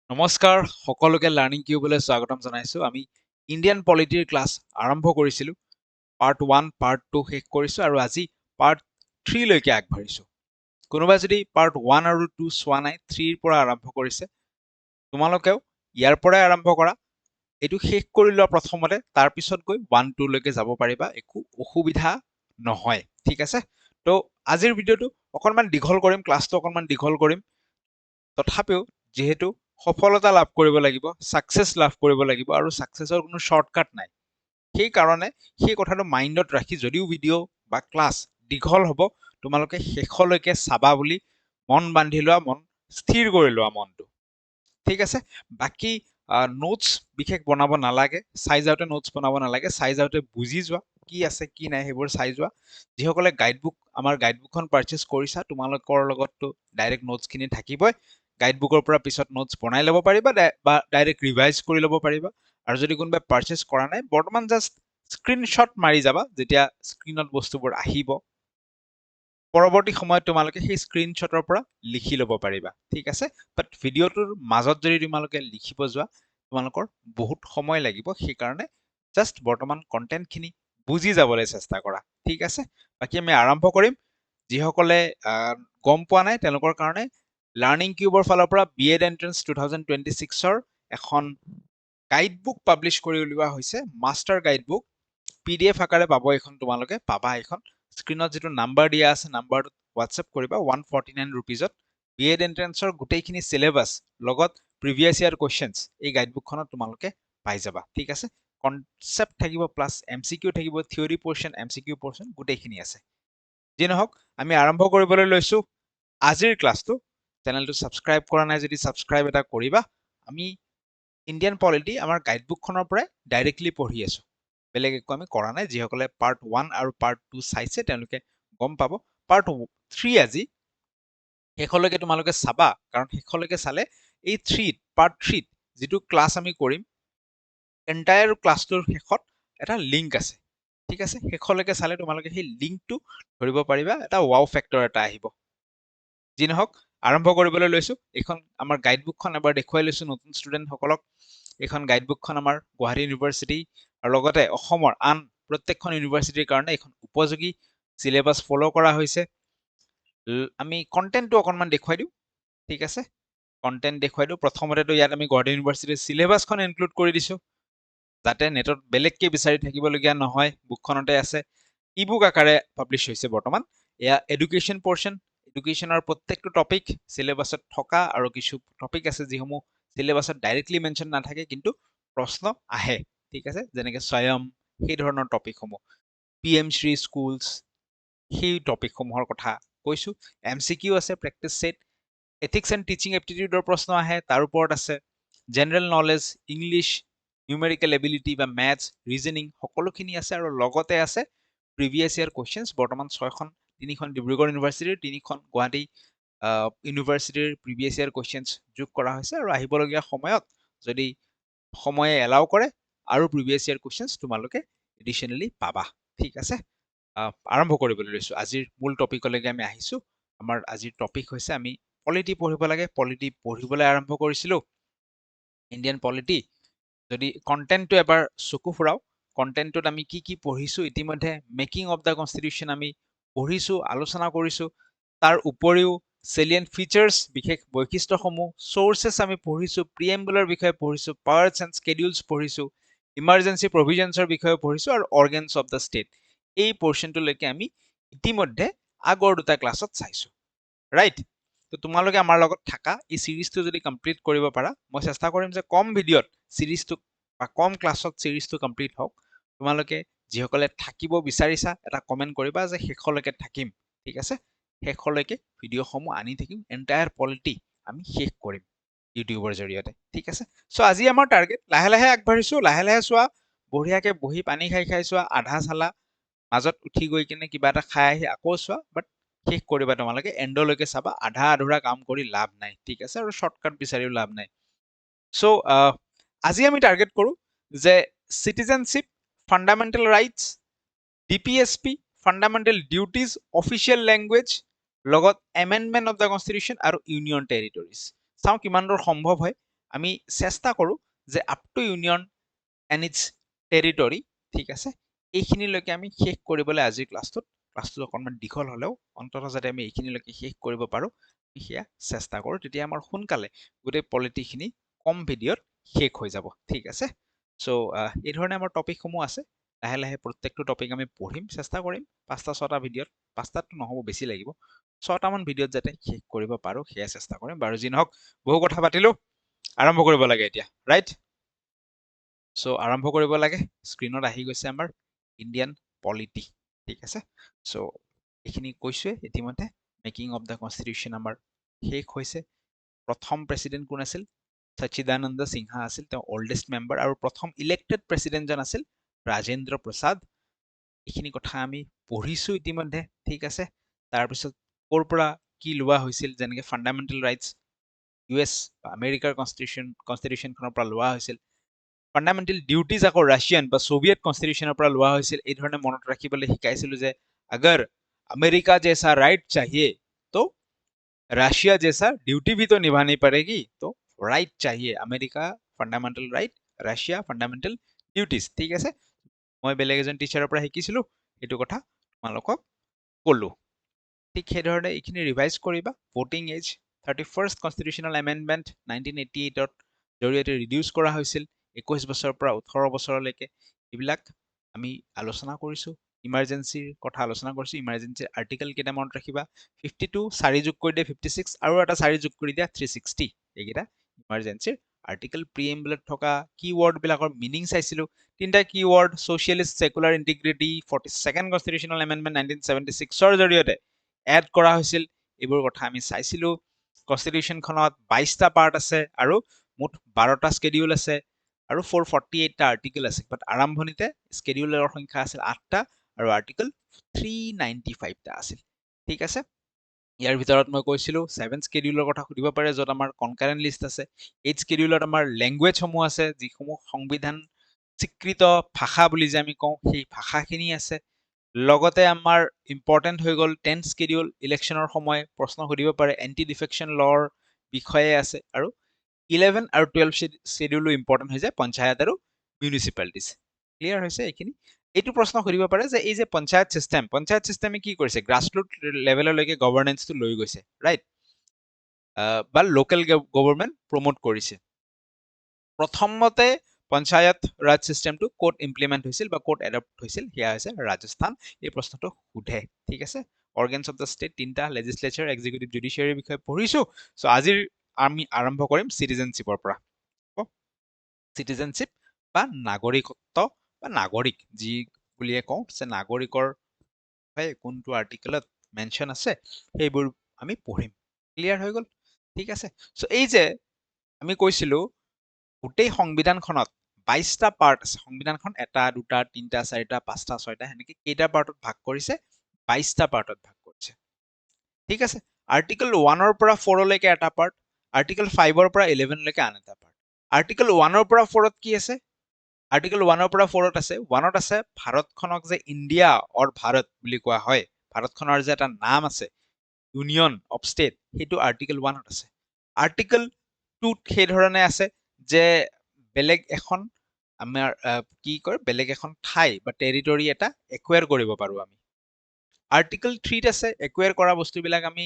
নমস্কাৰ সকলোকে লাৰ্ণিং কিউবলৈ স্বাগতম জনাইছো। আমি ইণ্ডিয়ান পলিটিৰ ক্লাছ আৰম্ভ কৰিছিলোঁ। পাৰ্ট 1 পাৰ্ট 2 শেষ কৰিছোঁ আৰু আজি পাৰ্ট 3 লৈকে আগবাঢ়িছোঁ। কোনোবাই যদি পাৰ্ট 1 আৰু 2 চোৱা নাই 3ৰ পৰা আৰম্ভ কৰিছে, তোমালোকেও ইয়াৰ পৰাই আৰম্ভ কৰা। এইটো শেষ কৰি লোৱা প্ৰথমতে, তাৰপিছত গৈ 1-2 লৈকে যাব পাৰিবা, একো অসুবিধা নহয়। ঠিক আছে, তো আজিৰ ভিডিঅ'টো অকণমান দীঘল কৰিম, ক্লাছটো অকণমান দীঘল কৰিম। তথাপিও যিহেতু সফলতা লাভ কৰিব লাগিব, ছাকচেছ লাভ কৰিব লাগিব আৰু ছাকচেছৰ কোনো শ্বৰ্টকাট নাই, সেইকাৰণে সেই কথাটো মাইণ্ডত ৰাখি যদিও ভিডিঅ' বা ক্লাছ দীঘল হ'ব, তোমালোকে শেষলৈকে চাবা বুলি মন বান্ধি লোৱা, মন স্থিৰ কৰি লোৱা মনটো। ঠিক আছে, বাকী নোটছ বিশেষ বনাব নালাগে, চাই যাওঁতে নোটছ বনাব নালাগে, চাই যাওঁতে বুজি যোৱা কি আছে কি নাই সেইবোৰ চাই যোৱা। যিসকলে গাইডবুক আমাৰ গাইডবুকখন পাৰ্চেছ কৰিছা, তোমালোকৰ লগততো ডাইৰেক্ট নোটছখিনি থাকিবই। গাইডবুকৰ পৰা পিছত নোটছ বনাই ল'ব পাৰিবা বা ডাইৰেক্ট ৰিভাইজ কৰি ল'ব পাৰিবা। আৰু যদি কোনোবাই পাৰ্চেছ কৰা নাই, বৰ্তমান জাষ্ট স্ক্ৰীনশ্বট মাৰি যাবা, যেতিয়া স্ক্ৰীনত বস্তুবোৰ আহিব পৰৱৰ্তী সময়ত তোমালোকে সেই স্ক্ৰীনশ্বটৰ পৰা লিখি ল'ব পাৰিবা। ঠিক আছে, বাট ভিডিঅ'টোৰ মাজত যদি তোমালোকে লিখিব যোৱা, তোমালোকৰ বহুত সময় লাগিব, সেইকাৰণে জাষ্ট বৰ্তমান কণ্টেণ্টখিনি বুজি যাবলৈ চেষ্টা কৰা। ঠিক আছে, বাকী আমি আৰম্ভ কৰিম। যিসকলে গম পোৱা নাই তেওঁলোকৰ কাৰণে লাৰ্ণিং কিউবৰ ফালৰ পৰা BEd এণ্ট্ৰেন্স 2026ৰ এখন গাইডবুক পাব্লিছ কৰি উলিওৱা হৈছে, মাষ্টাৰ গাইডবুক। PDF আকাৰে পাব, এইখন তোমালোকে পাবা। এইখন স্ক্ৰীনত যিটো নাম্বাৰ দিয়া আছে, নাম্বাৰটোত হোৱাটছএপ কৰিবা। 149 ৰুপিজত BEd এণ্ট্ৰেন্সৰ গোটেইখিনি চিলেবাছ লগত প্ৰিভিয়াছ ইয়াৰ কুৱেশ্যনছ এই গাইডবুকখনত তোমালোকে পাই যাবা। ঠিক আছে, কনচেপ্ট থাকিব, প্লাছ MCQ থাকিব, থিয়ৰী পৰ্শ্যন, MCQ পৰ্শ্যন গোটেইখিনি আছে। যি নহওক, আমি আৰম্ভ কৰিবলৈ লৈছোঁ আজিৰ ক্লাছটো। চেনেলটো ছাবস্ক্ৰাইব কৰা নাই যদি ছাবস্ক্ৰাইব এটা কৰিবা। আমি ইণ্ডিয়ান পলিটি আমাৰ গাইডবুকখনৰ পৰাই ডাইৰেক্টলি পঢ়ি আছোঁ, বেলেগ একো আমি কৰা নাই। যিসকলে পাৰ্ট 1 আৰু পাৰ্ট 2 চাইছে তেওঁলোকে গম পাব। পাৰ্ট 3 আজি শেষলৈকে তোমালোকে চাবা, কাৰণ শেষলৈকে চালে এই পাৰ্ট 3 যিটো ক্লাছ আমি কৰিম, এণ্টায়াৰ ক্লাছটোৰ শেষত এটা লিংক আছে। ঠিক আছে, শেষলৈকে চালে তোমালোকে সেই লিংকটো ধৰিব পাৰিবা, এটা ৱাও ফেক্টৰ এটা আহিব। যি নহওক, আৰম্ভ কৰিবলৈ লৈছোঁ। এইখন আমাৰ গাইডবুকখন এবাৰ দেখুৱাই লৈছোঁ নতুন ষ্টুডেণ্টসকলক। এইখন গাইডবুকখন আমাৰ গুৱাহাটী ইউনিভাৰ্চিটি আৰু লগতে অসমৰ আন প্ৰত্যেকখন ইউনিভাৰ্চিটিৰ কাৰণে এইখন উপযোগী চিলেবাছ ফ'ল' কৰা হৈছে। আমি কণ্টেণ্টটো অকণমান দেখুৱাই দিওঁ। ঠিক আছে, কণ্টেণ্ট দেখুৱাই দিওঁ। প্ৰথমতেতো ইয়াত আমি গুৱাহাটী ইউনিভাৰ্চিটিৰ চিলেবাছখন ইনক্লুড কৰি দিছোঁ, যাতে নেটত বেলেগকৈ বিচাৰি থাকিবলগীয়া নহয়। বুকখনতে আছে, ই বুক আকাৰে পাব্লিছ হৈছে বৰ্তমান। এয়া এডুকেশ্যন পৰ্শ্যন, এডুকেশ্যনৰ প্ৰত্যেকটো টপিক চিলেবাছত থকা, আৰু কিছু টপিক আছে যিসমূহ চিলেবাছত ডাইৰেক্টলি মেনশ্যন নাথাকে কিন্তু প্ৰশ্ন আহে। ঠিক আছে, যেনেকৈ স্বয়ম, সেই ধৰণৰ টপিকসমূহ, PM শ্ৰী স্কুলছ, সেই টপিকসমূহৰ কথা কৈছোঁ। MCQ আছে, practice set, ethics and teaching এপ্টিটিউডৰ প্ৰশ্ন আহে, তাৰ ওপৰত আছে general knowledge, English, numerical ability বা মেথছ, ৰিজনিং সকলোখিনি আছে। আৰু লগতে আছে প্ৰিভিয়াছ ইয়াৰ কুৱেশ্যনছ। বৰ্তমান 6খন, 3খন ডিব্ৰুগড় ইউনিভাৰ্চিটিৰ, 3খন গুৱাহাটী ইউনিভাৰ্চিটিৰ প্ৰিভিয়াছ ইয়াৰ কুৱেশ্যনছ যোগ কৰা হৈছে। আৰু আহিবলগীয়া সময়ত যদি সময়ে এলাও কৰে আৰু প্ৰিভিয়াছ ইয়াৰ কুৱেশ্যনছ তোমালোকে এডিশ্যনেলি পাবা। ঠিক আছে, আৰম্ভ কৰিবলৈ লৈছোঁ। আজিৰ মূল টপিকলৈকে আমি আহিছোঁ। আমাৰ আজিৰ টপিক হৈছে আমি পলিটি পঢ়িব লাগে। পলিটি পঢ়িবলৈ আৰম্ভ কৰিছিলোঁ, ইণ্ডিয়ান পলিটি। যদি কণ্টেণ্টটো এবাৰ চকু ফুৰাও, কণ্টেণ্টটোত আমি কি কি পঢ়িছোঁ ইতিমধ্যে। মেকিং অফ দ্য কনষ্টিটিউশ্যন আমি পঢ়িছোঁ, আলোচনা কৰিছোঁ। তাৰ উপৰিও চেলিয়েণ্ট ফিচাৰ্ছ, বিশেষ বৈশিষ্ট্যসমূহ, চ'ৰ্চেছ আমি পঢ়িছোঁ, প্ৰিএম্বুলৰ বিষয়ে পঢ়িছোঁ, পাৱাৰ্ছ এণ্ড স্কেডিউলছ পঢ়িছোঁ, ইমাৰ্জেঞ্চি প্ৰভিজনছৰ বিষয়ে পঢ়িছোঁ, আৰু অৰ্গেনছ অফ দ্য ষ্টেট। এই পৰ্শ্যনটোলৈকে আমি ইতিমধ্যে আগৰ দুটা ক্লাছত চাইছোঁ, ৰাইট? তো তোমালোকে আমাৰ লগত থাকা, এই ছিৰিজটো যদি কমপ্লিট কৰিব পাৰা, মই চেষ্টা কৰিম যে কম ভিডিঅ'ত ছিৰিজটো বা কম ক্লাছত ছিৰিজটো কমপ্লিট হওক। তোমালোকে যিসকলে থাকিব বিচাৰিছা এটা কমেণ্ট কৰিবা যে শেষলৈকে থাকিম। ঠিক আছে, শেষলৈকে ভিডিঅ'সমূহ আনি থাকিম, এণ্টায়াৰ পলিটি আমি শেষ কৰিম ইউটিউবৰ জৰিয়তে। ঠিক আছে, চ' আজি আমাৰ টাৰ্গেট লাহে লাহে আগবাঢ়িছোঁ, লাহে লাহে চোৱা, বঢ়িয়াকৈ বহি পানী খাই খাই চোৱা, আধা চালা, মাজত উঠি গৈ কিনে কিবা এটা খাই আহি আকৌ চোৱা, বাট শেষ কৰিবা তোমালোকে, এণ্ডলৈকে চাবা। আধা আধুৰা কাম কৰি লাভ নাই। ঠিক আছে, আৰু শ্বৰ্টকাট বিচাৰিও লাভ নাই। চ' আজি আমি টাৰ্গেট কৰোঁ যে citizenship, fundamental rights, DPSP, fundamental duties, official language, লগত এমেণ্ডমেণ্ট অফ দ্য কনষ্টিটিউশ্যন আৰু ইউনিয়ন টেৰিটৰিজ। চাওঁ কিমান দূৰ সম্ভৱ হয়। আমি চেষ্টা কৰোঁ যে up to union and its territory, ঠিক আছে, এইখিনিলৈকে আমি শেষ কৰিবলৈ আজিৰ ক্লাছটো অকণমান দীঘল হ'লেও অন্ততঃ যাতে আমি এইখিনিলৈকে শেষ কৰিব পাৰোঁ সেয়া চেষ্টা কৰোঁ, তেতিয়া আমাৰ সোনকালে গোটেই পলিটিখিনি কম ভিডিঅ'ত শেষ হৈ যাব, ঠিক আছে। চ' এই ধৰণে আমাৰ টপিকসমূহ আছে, লাহে লাহে প্ৰত্যেকটো টপিক আমি পঢ়িম, চেষ্টা কৰিম 5টা 6টা ভিডিঅ'ত, 5টাতো নহ'ব, বেছি লাগিব, 6টামান ভিডিঅ'ত যাতে শেষ কৰিব পাৰোঁ সেয়া চেষ্টা কৰিম। বাৰু যি নহওক, বহু কথা পাতিলোঁ, আৰম্ভ কৰিব লাগে এতিয়া, ৰাইট? চ' আৰম্ভ কৰিব লাগে, স্ক্ৰীনত আহি গৈছে আমাৰ ইণ্ডিয়ান পলিটি, ঠিক আছে। চ' এইখিনি কৈছোৱে ইতিমধ্যে, মেকিং অফ দ্য কনষ্টিটিউশ্যন আমাৰ শেষ হৈছে। প্ৰথম প্ৰেচিডেণ্ট কোন আছিল? সচ্চিদানন্দ সিনহা আছিল, তেওঁ অল্ডেষ্ট মেম্বাৰ, আৰু প্ৰথম ইলেক্টেড প্ৰেচিডেণ্টজন আছিল ৰাজেন্দ্ৰ প্ৰসাদ। এইখিনি কথা আমি পঢ়িছো ইতিমধ্যে, ঠিক আছে। তাৰপিছত ক'ৰ পৰা কি লোৱা হৈছিল, যেনেকে ফাণ্ডামেণ্টেল ৰাইটছ US বা আমেৰিকাৰ কনষ্টিটিউশ্যনখনৰ পৰা লোৱা হৈছিল, ফাণ্ডামেণ্টেল ডিউটিজ আকৌ ৰাছিয়ান বা ছোভিয়েট কনষ্টিটিউশ্যনৰ পৰা লোৱা হৈছিল। এই ধৰণে মনত ৰাখিবলৈ শিকাইছিলো যে अगर अमेरिका जैसा राइट चाहिए तो रशिया जैसा ड्यूटी भी तो निभानी पड़ेगी, तो राइट चाहिए, America fundamental right, Russia fundamental duties, ঠিক আছে। মই বেলেগ এজন টিচাৰৰ পৰা শিকিছিলো, এইটো কথা তোমালোকক ক'লো। ঠিক সেইধৰণে এইখিনি ৰিভাইজ কৰিবা। Voting age 31st constitutional amendment 1988ৰ জৰিয়তে ৰিডিউচ কৰা হৈছিল 21 বছৰৰ পৰা 18 বছৰলৈকে। এইবিলাক আমি আলোচনা কৰিছোঁ। ইমাৰ্জেঞ্চিৰ কথা আলোচনা কৰিছোঁ। ইমাৰ্জেঞ্চিৰ আৰ্টিকেল কেইটা মনত ৰাখিবা। 52 4 যোগ কৰি দিয়া 56, আৰু এটা 4 যোগ কৰি দিয়া 360। এইকেইটা ইমাৰ্জেঞ্চিৰ আৰ্টিকেল। প্ৰিএম্বলত থকা কিৱৰ্ডবিলাকৰ মিনিং চাইছিলোঁ। 3টা keyword: socialist, secular, integrity. 42nd constitutional amendment 1976ৰ জৰিয়তে এড কৰা হৈছিল। এইবোৰ কথা আমি চাইছিলোঁ। কনষ্টিটিউশ্যনখনত 22টা পাৰ্ট আছে আৰু মুঠ 12টা স্কেডিউল আছে আৰু 448টা আৰ্টিকেল আছে। বাট আৰম্ভণিতে স্কেডিউলৰ সংখ্যা আছিল 8টা আৰু আৰ্টিকেল 395টা আছিল, ঠিক আছে। ইয়াৰ ভিতৰত মই কৈছিলো 7 স্কেডিউলৰ কথা সুধিব পাৰে, য'ত আমাৰ কনকাৰেণ্ট লিষ্ট আছে। 8 স্কেডিউলত আমাৰ লেংগুৱেজসমূহ আছে, যিসমূহ সংবিধান স্বীকৃত ভাষা বুলি যে আমি কওঁ, সেই ভাষাখিনি আছে। লগতে আমাৰ ইম্পৰ্টেণ্ট হৈ গ'ল 10th স্কেডিউল, ইলেকশ্যনৰ সময় প্ৰশ্ন সুধিব পাৰে, এণ্টি ডিফেকশ্যন লৰ বিষয়ে আছে। আৰু 11 আৰু 12 স্কেডিউলো ইম্পৰ্টেণ্ট হৈ যায়, পঞ্চায়ত আৰু মিউনিচিপালিটিজ। ক্লিয়াৰ হৈছে এইখিনি? এইটো প্ৰশ্ন সুধিব পাৰে যে এই যে পঞ্চায়ত চিষ্টেমে কি কৰিছে? গ্ৰাছৰুট লেভেললৈকে গভৰ্নেন্সটো লৈ গৈছে, ৰাইট? বা লোকেল গভৰ্ণমেণ্ট প্ৰমোট কৰিছে। প্ৰথমতে পঞ্চায়ত ৰাজ চিষ্টেমটো ক'ত ইমপ্লিমেণ্ট হৈছিল বা ক'ত এডপ্ট হৈছিল, সেয়া হৈছে ৰাজস্থান। এই প্ৰশ্নটো সোধে, ঠিক আছে। অৰ্গেনছ অফ দ্য ষ্টেট 3টা: লেজিছলেচাৰ, এক্সিকিউটিভ, জুডিচিয়াৰীৰ বিষয়ে পঢ়িছো। চ' আজিৰ আমি আৰম্ভ কৰিম চিটিজেনশ্বিপৰ পৰা। চিটিজেনশ্বিপ বা নাগৰিকত্ব বা নাগৰিক যি বুলিয়ে কওঁ, যে নাগৰিকৰ কোনটো আৰ্টিকেলত মেনশ্যন আছে সেইবোৰ আমি পঢ়িম। ক্লিয়াৰ হৈ গ'ল? ঠিক আছে। চ' এই যে আমি কৈছিলো গোটেই সংবিধানখনত 22টা পাৰ্ট আছে। সংবিধানখন 1, 2, 3, 4, 5, 6 সেনেকে কেইটা পাৰ্টত ভাগ কৰিছে? 22টা পাৰ্টত ভাগ কৰিছে, ঠিক আছে। আৰ্টিকেল 1ৰ পৰা 4লৈকে এটা পাৰ্ট, আৰ্টিকেল 5ৰ পৰা 11লৈকে আন এটা পাৰ্ট। আৰ্টিকেল 1ৰ পৰা 4ত কি আছে? আৰ্টিকেল 1ৰ পৰা 4ত আছে, 1ত আছে ভাৰতখনক যে ইণ্ডিয়া অৰ ভাৰত বুলি কোৱা হয়, ভাৰতখনৰ যে এটা নাম আছে ইউনিয়ন অফ ষ্টেট, সেইটো আৰ্টিকেল 1ত আছে। আৰ্টিকেল 2ত সেই ধৰণে আছে যে বেলেগ এখন আমাৰ কি কয়, বেলেগ এখন ঠাই বা টেৰিটৰী এটা একুৱেৰ কৰিব পাৰোঁ আমি। আৰ্টিকেল 3ত আছে একুৱেৰ কৰা বস্তুবিলাক আমি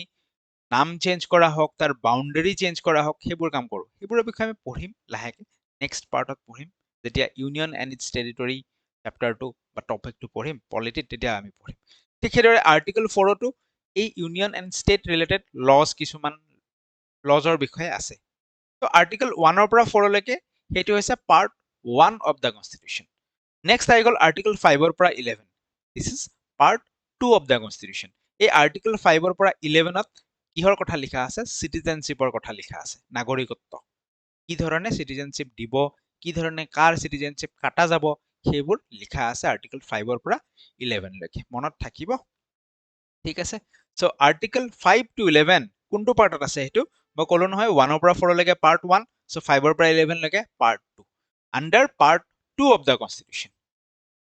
নাম চেঞ্জ কৰা হওক, তাৰ বাউণ্ডেৰী চেঞ্জ কৰা হওক, সেইবোৰ কাম কৰোঁ। সেইবোৰৰ বিষয়ে আমি পঢ়িম লাহেকে, নেক্সট পাৰ্টত পঢ়িম, যেতিয়া ইউনিয়ন এণ্ড ইটছ টেৰিটৰী চেপ্টাৰটো বা টপিকটো পঢ়িম পলিটিত, তেতিয়া আমি পঢ়িম। ঠিক সেইদৰে আৰ্টিকেল 4তো এই union and state related laws, কিছুমান লজৰ বিষয়ে আছে। তো আৰ্টিকেল 1ৰ পৰা 4লৈকে সেইটো হৈছে part 1 of the constitution. Next আহি গ'ল আৰ্টিকেল 5ৰ পৰা 11। দিছ is part 2 of the constitution. এই আৰ্টিকেল 5ৰ পৰা 11ত কিহৰ কথা লিখা আছে? চিটিজেনশ্বিপৰ কথা লিখা আছে, নাগৰিকত্ব। কি ধৰণে চিটিজেনশ্বিপ দিব, কি ধৰণে কাৰ চিটিজেনশ্বিপ কাটা যাব, সেইবোৰ লিখা আছে আৰ্টিকেল 5ৰ পৰা 11লৈকে। মনত থাকিব, ঠিক আছে। চ' আৰ্টিকেল 5 to 11 কোনটো পাৰ্টত আছে? সেইটো মই ক'লো নহয়, 1ৰ পৰা 4লৈকে পাৰ্ট 1, চ' 5ৰ পৰা 11লৈকে part 2। Under part 2 of the constitution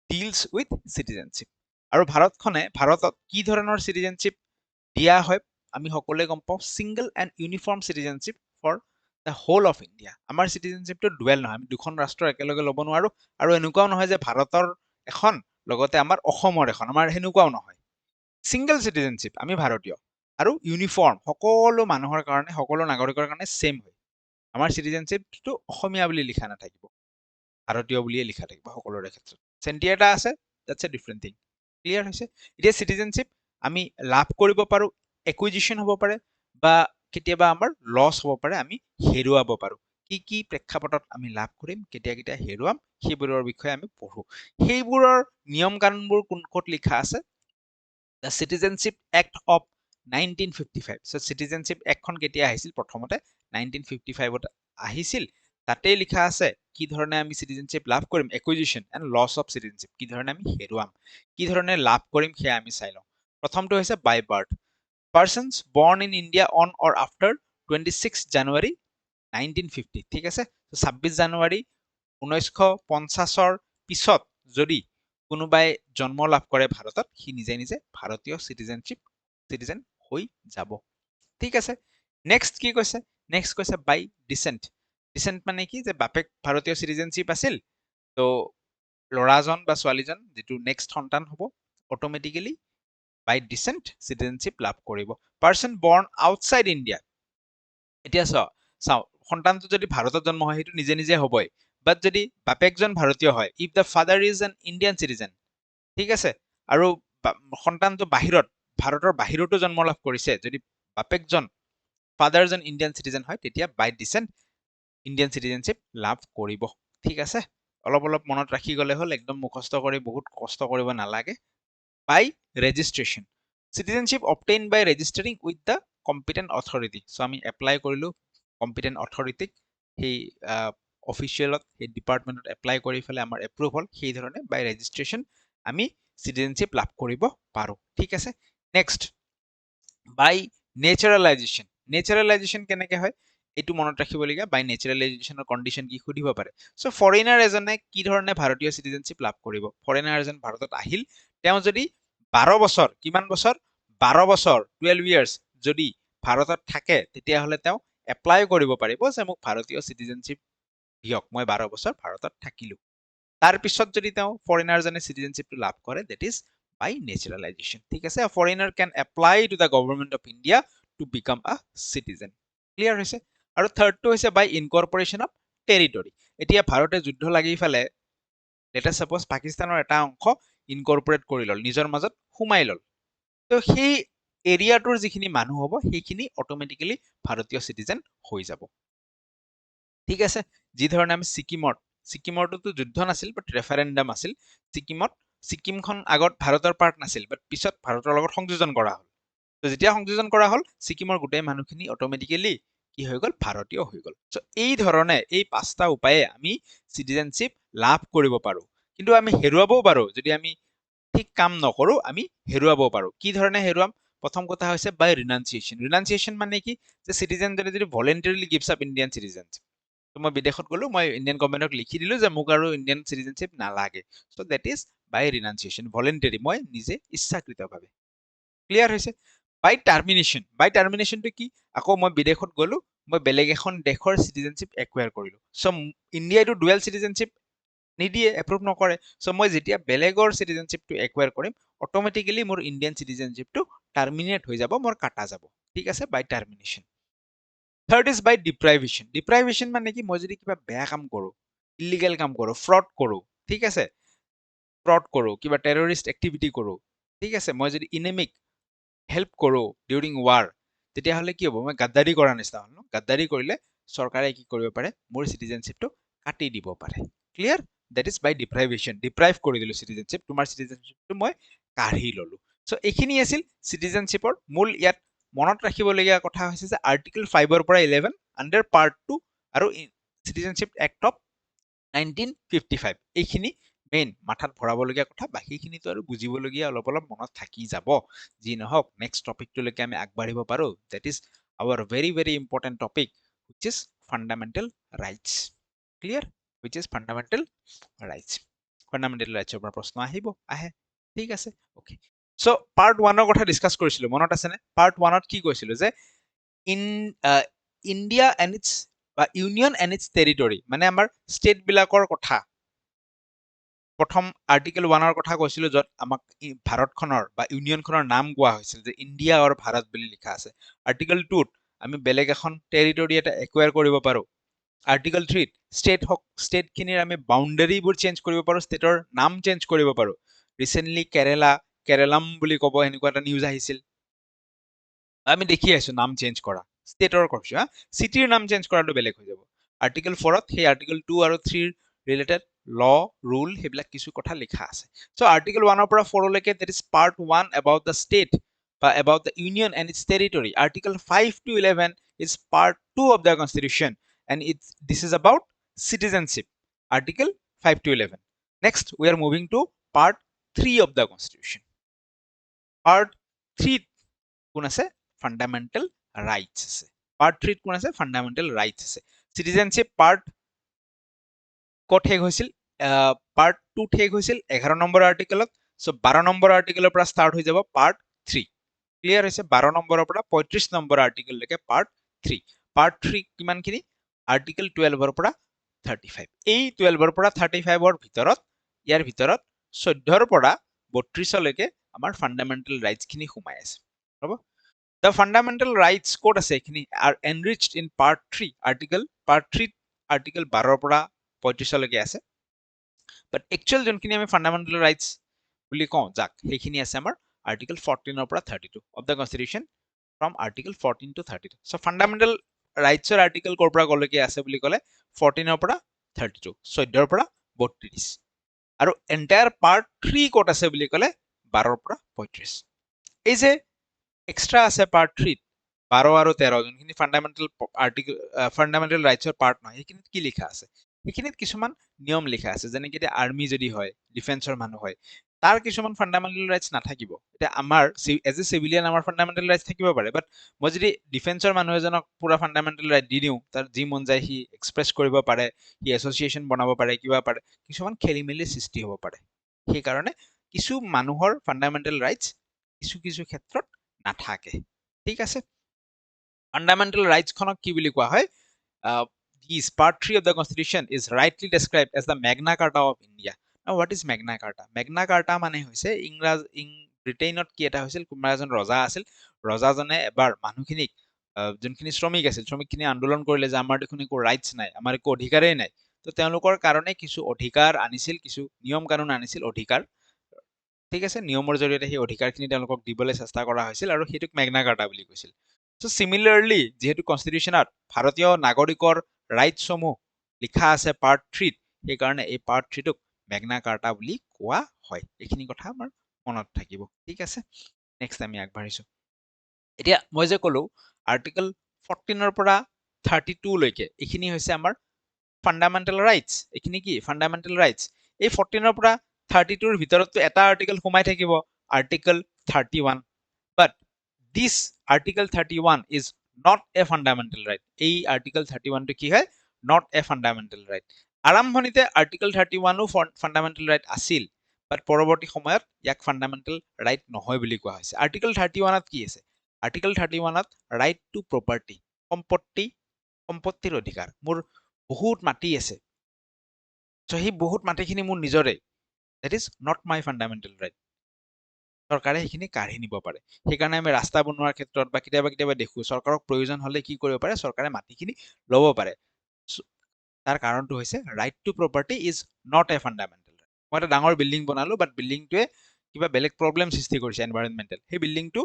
deals with citizenship. আৰু ভাৰতত কি ধৰণৰ চিটিজেনশ্বিপ দিয়া হয়? আমি সকলোৱে গম পাওঁ, single and uniform citizenship for the whole of India. আমাৰ চিটিজেনশ্বিপটো ডুৱেল নহয়, আমি দুখন ৰাষ্ট্ৰ একেলগে ল'ব নোৱাৰো, আৰু এনেকুৱাও নহয় যে ভাৰতৰ এখন লগতে আমাৰ অসমৰ এখন, আমাৰ সেনেকুৱাও নহয়। ছিংগল চিটিজেনশ্বিপ, আমি ভাৰতীয়, আৰু ইউনিফৰ্ম, সকলো মানুহৰ কাৰণে, সকলো নাগৰিকৰ কাৰণে ছেম হয়। আমাৰ চিটিজেনশ্বিপটো অসমীয়া বুলি লিখা নাথাকিব, ভাৰতীয় বুলিয়ে লিখা থাকিব সকলোৰে ক্ষেত্ৰত। চেণ্টি এটা আছে, that's A different thing. Clear হৈছে? এতিয়া চিটিজেনশ্বিপ আমি লাভ কৰিব পাৰো, একুইজিশ্যন হ'ব পাৰে, বা কেতিয়াবা আমাৰ লছ হ'ব পাৰে, আমি হেৰুৱাব পাৰো। কি কি প্ৰেক্ষাপটত আমি লাভ কৰিম, কেতিয়া কেতিয়া হেৰুৱাম, সেইবোৰৰ বিষয়ে আমি পঢ়ো। সেইবোৰৰ নিয়ম কানুনবোৰ ক'ত লিখা আছে? The citizenship act of 1955। So' citizenship এক্টখন কেতিয়া আহিছিল? প্ৰথমতে 1955ত আহিছিল। তাতেই লিখা আছে কি ধৰণে আমি চিটিজেনশ্বিপ লাভ কৰিম, acquisition and loss of citizenship, কি ধৰণে আমি হেৰুৱাম, কি ধৰণে লাভ কৰিম, সেয়া আমি চাই লওঁ। প্ৰথমটো হৈছে by birth. Persons born in India on or after 26 January 1950। ঠিক আছে, 26 জানুৱাৰী 1950ৰ পিছত যদি কোনোবাই জন্ম লাভ কৰে ভাৰতত, সি নিজে নিজে ভাৰতীয় চিটিজেন হৈ যাব। ঠিক আছে, নেক্সট কি কৈছে? নেক্সট কৈছে বাই ডিচেণ্ট। ডিচেণ্ট মানে কি? যে বাপেক ভাৰতীয় চিটিজেনশ্বিপ আছিল, তো ল'ৰাজন বা ছোৱালীজন যিটো নেক্সট সন্তান হ'ব, অট'মেটিকেলি বাই ডিচেণ্ট চিটিজেনশ্বিপ লাভ কৰিব। পাৰ্চন বৰ্ণ আউটচাইড ইণ্ডিয়া, এতিয়া চাওঁ, সন্তানটো যদি ভাৰতত জন্ম হয় সেইটো নিজে নিজে হ'বই, বাট যদি বাপেকজন ভাৰতীয় হয়, if the father is an Indian citizen, ঠিক আছে, আৰু সন্তানটো বাহিৰত, ভাৰতৰ বাহিৰতো জন্ম লাভ কৰিছে, যদি বাপেকজন ফাদাৰজন ইণ্ডিয়ান চিটিজেন হয়, তেতিয়া বাই ডিচেণ্ট ইণ্ডিয়ান চিটিজেনশ্বিপ লাভ কৰিব। ঠিক আছে, অলপ অলপ মনত ৰাখি গ'লে হ'ল, একদম মুখস্থ কৰি বহুত কষ্ট কৰিব নালাগে। By registration, citizenship obtain by registering with the competent authority. So' আমি এপ্লাই কৰিলোঁ কম্পিটেণ্ট অথৰিটিক, সেই অফিচিয়েলত, সেই ডিপাৰ্টমেণ্টত এপ্লাই কৰি পেলাই আমাৰ এপ্ৰুভ হ'ল, সেই ধৰণে বাই ৰেজিষ্ট্ৰেশ্যন আমি চিটিজেনশ্বিপ লাভ কৰিব পাৰোঁ। ঠিক আছে, নেক্সট বাই নেচাৰেলাইজেশ্যন। নেচাৰেলাইজেশ্যন কেনেকৈ হয় এইটো মনত ৰাখিবলগীয়া। বাই নেচাৰেলাইজেশ্যনৰ কণ্ডিশ্যন কি সুধিব পাৰে। চ' ফৰেইনাৰ এজনে কি ধৰণে ভাৰতীয় চিটিজেনশ্বিপ লাভ কৰিব? ফৰেইনাৰ এজন ভাৰতত আহিল, তেওঁ যদি 12 বছৰ, কিমান বছৰ? 12 বছৰ, 12 ইয়াৰ্ছ যদি ভাৰতত থাকে, তেতিয়াহ'লে তেওঁ এপ্লাই কৰিব পাৰিব যে মোক ভাৰতীয় চিটিজেনশ্বিপ দিয়ক, মই 12 বছৰ ভাৰতত থাকিলোঁ। তাৰপিছত যদি তেওঁ ফৰেইনাৰজনে চিটিজেনশ্বিপটো লাভ কৰে, দেট ইজ বাই নেচাৰেলাইজেশ্যন। ঠিক আছে, foreigner can apply to the government of India to become a citizen. Clear হৈছে? আৰু থাৰ্ডটো হৈছে বাই ইনকৰ্পৰেশ্যন অফ টেৰিটৰী। এতিয়া ভাৰতে যুদ্ধ লাগি পেলাই, লেট আছ ছাপ'জ পাকিস্তানৰ এটা অংশ ইনকৰ্পৰেট কৰি ল'ল, নিজৰ মাজত সোমাই ল'ল, তো সেই এৰিয়াটোৰ যিখিনি মানুহ হ'ব, সেইখিনি অট'মেটিকেলি ভাৰতীয় চিটিজেন হৈ যাব। ঠিক আছে, যি ধৰণে আমি ছিকিমৰটোতো যুদ্ধ নাছিল, বাট ৰেফাৰেণ্ডাম আছিল। ছিকিমখন আগত ভাৰতৰ পাৰ্ট নাছিল, বাট পিছত ভাৰতৰ লগত সংযোজন কৰা হ'ল। তো যেতিয়া সংযোজন কৰা হ'ল, ছিকিমৰ গোটেই মানুহখিনি অট'মেটিকেলি কি হৈ গ'ল? ভাৰতীয় হৈ গ'ল। চ' এই ধৰণে এই 5টা উপায়ে আমি চিটিজেনশ্বিপ লাভ কৰিব পাৰোঁ। কিন্তু আমি হেৰুৱাবও পাৰোঁ, যদি আমি ঠিক কাম নকৰোঁ, আমি হেৰুৱাবও পাৰোঁ। কি ধৰণে হেৰুৱাম? প্ৰথম কথা হৈছে বাই ৰিনাউন্সিয়েশ্যন। ৰিনাউন্সিয়েশ্যন মানে কি? যে চিটিজেনজনে যদি ভলেণ্টাৰীলি গিভছ আপ ইণ্ডিয়ান চিটিজেনশ্বিপ, তো মই বিদেশত গ'লো, মই ইণ্ডিয়ান গভৰ্ণমেণ্টক লিখি দিলোঁ যে মোক আৰু ইণ্ডিয়ান চিটিজেনশ্বিপ নালাগে। চ' দেট ইজ বাই ৰিনাউন্সিয়েশ্যন, ভলেণ্টাৰী, মই নিজে ইচ্ছাকৃতভাৱে। ক্লিয়াৰ হৈছে? বাই টাৰ্মিনেশ্যন। বাই টাৰ্মিনেশ্যনটো কি? আকৌ মই বিদেশত গ'লো, মই বেলেগ এখন দেশৰ চিটিজেনশ্বিপ একুৱায়াৰ কৰিলোঁ। চ' ইণ্ডিয়াইটো ডুৱেল চিটিজেনশ্বিপ নিদিয়ে, এপ্ৰুভ নকৰে। চ' মই যেতিয়া বেলেগৰ চিটিজেনশ্বিপটো একুৱায়াৰ কৰিম, অট'মেটিকেলি মোৰ ইণ্ডিয়ান চিটিজেনশ্বিপটো টাৰ্মিনেট হৈ যাব, মোৰ কাটা যাব। ঠিক আছে, বাই টাৰ্মিনেশ্যন। Third is by ডিপ্ৰাইভেশ্যন। ডিপ্ৰাইভেশ্যন মানে কি? মই যদি কিবা বেয়া কাম কৰোঁ, ইলিগেল কাম কৰোঁ, ফ্ৰড কৰোঁ, ঠিক আছে, ফ্ৰড কৰোঁ, কিবা টেৰৰিষ্ট এক্টিভিটি কৰোঁ, ঠিক আছে, মই যদি ইনেমিক হেল্প কৰোঁ ডিউৰিং ৱাৰ, তেতিয়াহ'লে কি হ'ব? মই গাদ্দাৰী কৰাৰ নিচিনা হ'ল ন? গাদ্দাৰী কৰিলে চৰকাৰে কি কৰিব পাৰে? মোৰ চিটিজেনশ্বিপটো কাটি দিব পাৰে। Clear? That is by deprivation. Deprive কৰি দিলোঁ চিটিজেনশ্বিপ, তোমাৰ চিটিজেনশ্বিপটো মই কাঢ়ি ল'লোঁ। চ' এইখিনি আছিল চিটিজেনশ্বিপৰ মূল। ইয়াত মনত ৰাখিবলগীয়া কথা হৈছে যে আৰ্টিকল 5ৰ পৰা 11 আণ্ডাৰ পাৰ্ট 2 আৰু চিটিজেনশ্বিপ এক্ট অফ 1955, এইখিনি মেইন মাথাত ভৰাবলগীয়া কথা। বাকীখিনিতো আৰু বুজিবলগীয়া অলপ অলপ মনত থাকি যাব। যি নহওক, নেক্সট টপিকটোলৈকে আমি আগবাঢ়িব পাৰোঁ। That is our very very important topic, which is fundamental rights. Clear? Which is fundamental rights. Fundamental ৰাইটছৰ পৰা প্ৰশ্ন আহে। ঠিক আছে, অ'কে। চ' পাৰ্ট 1ৰ কথা ডিছকাছ কৰিছিলোঁ, মনত আছেনে? পাৰ্ট 1ত কি কৈছিলোঁ? যে ইণ্ডিয়া এণ্ড ইটছ বা ইউনিয়ন এণ্ড ইটছ টেৰিটৰী মানে আমাৰ ষ্টেটবিলাকৰ কথা প্ৰথম আৰ্টিকেল 1ৰ কথা কৈছিলো য'ত আমাক ভাৰতখনৰ বা ইউনিয়নখনৰ নাম কোৱা হৈছিল যে ইণ্ডিয়া আৰু ভাৰত বুলি লিখা আছে আৰ্টিকেল 2ত আমি বেলেগ এখন টেৰিটৰী এটা একুৱায়াৰ কৰিব পাৰো আৰ্টিকেল 3ত ষ্টেটখিনিৰ আমি বাউণ্ডেৰীবোৰ চেঞ্জ কৰিব পাৰো ষ্টেটৰ নাম চেঞ্জ কৰিব পাৰো ৰিচেণ্টলি কেৰেলাম বুলি ক'ব এনেকুৱা এটা নিউজ আহিছিল আমি দেখি আছো নাম চেঞ্জ কৰা ষ্টেটৰ কৈছো চিটিৰ নাম চেঞ্জ কৰাটো বেলেগ হৈ যাব আৰ্টিকেল 4ত সেই আৰ্টিকেল 2 আৰু 3ৰ ৰিলেটেড ল ৰুল সেইবিলাক কিছু কথা লিখা আছে চ' আৰ্টিকেল 1ৰ পৰা 4লৈকে that is part 1 about the state বা about the union and its territory article 5 to 11 is part 2 of the constitution and this is about citizenship article 5 to 11 next we are moving to part 3 of the constitution part 3 কোন আছে fundamental rights আছে part 3 কোন আছে fundamental rights আছে citizenship part কত শেষ হৈছিল part 2 শেষ হৈছিল 11 নম্বৰ আৰ্টিকেলত সো 12 নম্বৰ আৰ্টিকেলৰ পৰা ষ্টাৰ্ট হৈ যাব পাৰ্ট 3 ক্লিয়াৰ হৈছে 12 নম্বৰৰ পৰা 35 নম্বৰ আৰ্টিকেল লৈকে পাৰ্ট 3 পাৰ্ট 3 কিমানখিনি আৰ্টিকেল 12 ৰ পৰা 35 এই 12 ৰ পৰা 35 ৰ ভিতৰত ইয়াৰ ভিতৰত 14 ৰ পৰা 32 লৈকে আমাৰ ফান্ডামেন্টাল ৰাইটস খিনি সোমাই আছে হ'ব The fundamental rights code আছে এখিনি are enriched in part 3 part 3 article 12 পৰা 35 লৈকে আছে but actual যোনখিনি আমি fundamental rights বুলি কওঁ যাক সেইখিনি আছে আমাৰ article 14 ৰ পৰা 32 of the constitution from article 14 to 32 so fundamental rights ৰ article কৰ পৰা কলৈকে আছে বুলি ক'লে 14 ৰ পৰা 32 14 ৰ পৰা 32 আৰু entire part 3 ক'ত আছে বুলি ক'লে 12 ৰ পৰা 35 এই যে এক্সট্ৰা আছে পাৰ্ট 3 12 আৰু 13 যোনখিনি ফান্ডামেন্টাল ৰাইটছৰ পাৰ্ট নহয় সেইখিনিত কি লিখা আছে সেইখিনিত কিছুমান নিয়ম লিখা আছে যেনেকৈ এতিয়া আৰ্মি যদি হয় ডিফেন্সৰ মানুহ হয় তাৰ কিছুমান ফান্ডামেন্টাল ৰাইটছ নাথাকিব এতিয়া আমাৰ এজ এ চিভিলিয়ান আমাৰ ফান্ডামেন্টাল ৰাইটছ থাকিব পাৰে বাট মই যদি ডিফেন্সৰ মানুহ এজনক পুৰা ফান্ডামেন্টাল ৰাইট দি দিওঁ তাৰ যি মন যায় সি এক্সপ্ৰেছ কৰিব পাৰে সি এছ'চিয়েশ্যন বনাব পাৰে কিবা পাৰে কিছুমান খেলি মেলি সৃষ্টি হ'ব পাৰে সেইকাৰণে কিছু মানুহৰ ফান্ডামেন্টাল ৰাইটছ কিছু কিছু ক্ষেত্ৰত নাথাকে ঠিক আছে ফান্ডামেন্টাল ৰাইটস খনক কি বুলি কোৱা হয় this part 3 of the constitution is rightly described as the magna carta of india now what is magna carta মানে হৈছে ব্ৰিটেইনত কি এটা হৈছিল কোনোবা এজন ৰজা আছিল ৰজাজনে এবাৰ মানুহখিনিক যোনখিনি শ্ৰমিক আছিল শ্ৰমিকখিনি আন্দোলন কৰিলে যে আমাৰ দেখোন একো ৰাইটছ নাই আমাৰ একো অধিকাৰেই নাই তো তেওঁলোকৰ কাৰণে কিছু অধিকাৰ আনিছিল কিছু নিয়ম কানুন আনিছিল অধিকাৰ ঠিক আছে নিয়মৰ জৰিয়তে সেই অধিকাৰখিনি তেওঁলোকক দিবলৈ চেষ্টা কৰা হৈছিল আৰু সেইটোক মেগনা কাৰ্টা বুলি কৈছিল সো সিমিলাৰলি যেহেতু কনষ্টিটিউশ্যনত ভাৰতীয় নাগৰিকৰ ৰাইটছসমূহ লিখা আছে পাৰ্ট 3 সেইকাৰণে এই পাৰ্ট 3টোক মেগনা কাৰ্টা বুলি কোৱা হয় এইখিনি কথা আমাৰ মনত থাকিব ঠিক আছে নেক্সট আমি আগবাঢ়িছো এতিয়া মই যে ক'লো আৰ্টিকেল 14 ৰ পৰা 32 লৈকে এইখিনি হৈছে আমাৰ ফান্ডামেন্টাল ৰাইটছ এইখিনি কি ফান্ডামেন্টাল ৰাইটছ এই 14 ৰ পৰা 32 ৰ ভিতৰতটো এটা আৰ্টিকেল সোমাই থাকিব article 31 but this article 31 is not a fundamental right এই আৰ্টিকেল 31 টো কি হয় নট এ ফান্ডামেন্টাল ৰাইট আৰম্ভণিতে আৰ্টিকেল 31 ও ফান্ডামেন্টাল ৰাইট আছিল বাট পৰৱৰ্তী সময়ত ইয়াক ফান্ডামেন্টাল ৰাইট নহয় বুলি কোৱা হৈছে আৰ্টিকেল 31 ত কি আছে article 31 to right to property সম্পত্তিৰ অধিকাৰ মোৰ বহুত মাটি আছে so সেই বহুত মাটিখিনি মোৰ নিজৰে that is not my fundamental right চৰকাৰে সেইখিনি কাঢ়ি নিব পাৰে সেইকাৰণে আমি ৰাস্তা বনোৱাৰ ক্ষেত্ৰত বা কেতিয়াবা দেখো চৰকাৰক প্ৰয়োজন হলে কি কৰিব পাৰে চৰকাৰে মাটিখিনি ল'ব পাৰে তাৰ কাৰণটো হৈছে right to property is not a fundamental right মই এটা ডাঙৰ বিল্ডিং বনালো বাট বিল্ডিংটোৱে কিবা বেলেগ প্ৰব্লেম সৃষ্টি কৰিছে এনভাইৰনমেন্টেল সেই বিল্ডিংটো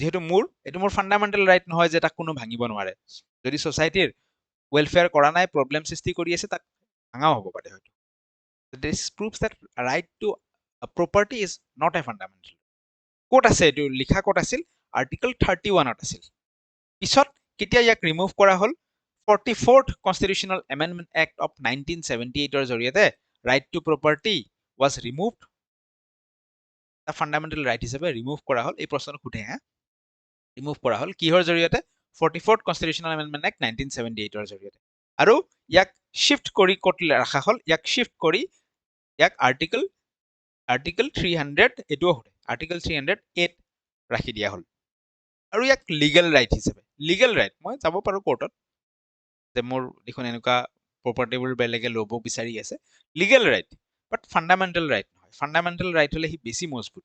যেহেতু এইটো মোৰ ফান্ডামেন্টাল ৰাইট নহয় যে তাক কোনো ভাঙিব নোৱাৰে যদি সোসাইটিৰ ওয়েলফেয়াৰ কৰা নাই প্ৰব্লেম সৃষ্টি কৰি আছে তাক ভাঙাও হ'ব পাৰে হয়তো this proves that right to property is not a fundamental ক'ত আছে এইটো লিখা ক'ত আছিল আৰ্টিকেল 31 ত আছিল পিছত কেতিয়া ইয়াক ৰিমুভ কৰা হ'ল 44th constitutional amendment act of 1978 ৰ জৰিয়তে right to property was removed a fundamental right হিচাপে ৰিমুভ কৰা হ'ল এই প্ৰশ্নটো খুধে ৰিমুভ কৰা হ'ল কিহৰ জৰিয়তে 44th constitutional amendment act 1978 ৰ জৰিয়তে আৰু ইয়াক শিফট কৰি ক'ত ৰাখা হ'ল ইয়াক শিফট কৰি ইয়াক আৰ্টিকেল 300 এটো হয় আৰ্টিকেল 308 ৰাখি দিয়া হ'ল আৰু ইয়াক লিগ্যাল ৰাইট হিচাপে লিগ্যাল ৰাইট মই যাব পাৰো কোৰ্টত যে মোৰ দেখোন এনেকুৱা প্ৰপাৰ্টিবোৰ বেলেগে ল'ব বিচাৰি আছে legal right but fundamental right নহয় ফাণ্ডামেণ্টেল ৰাইট হ'লে সি বেছি মজবুত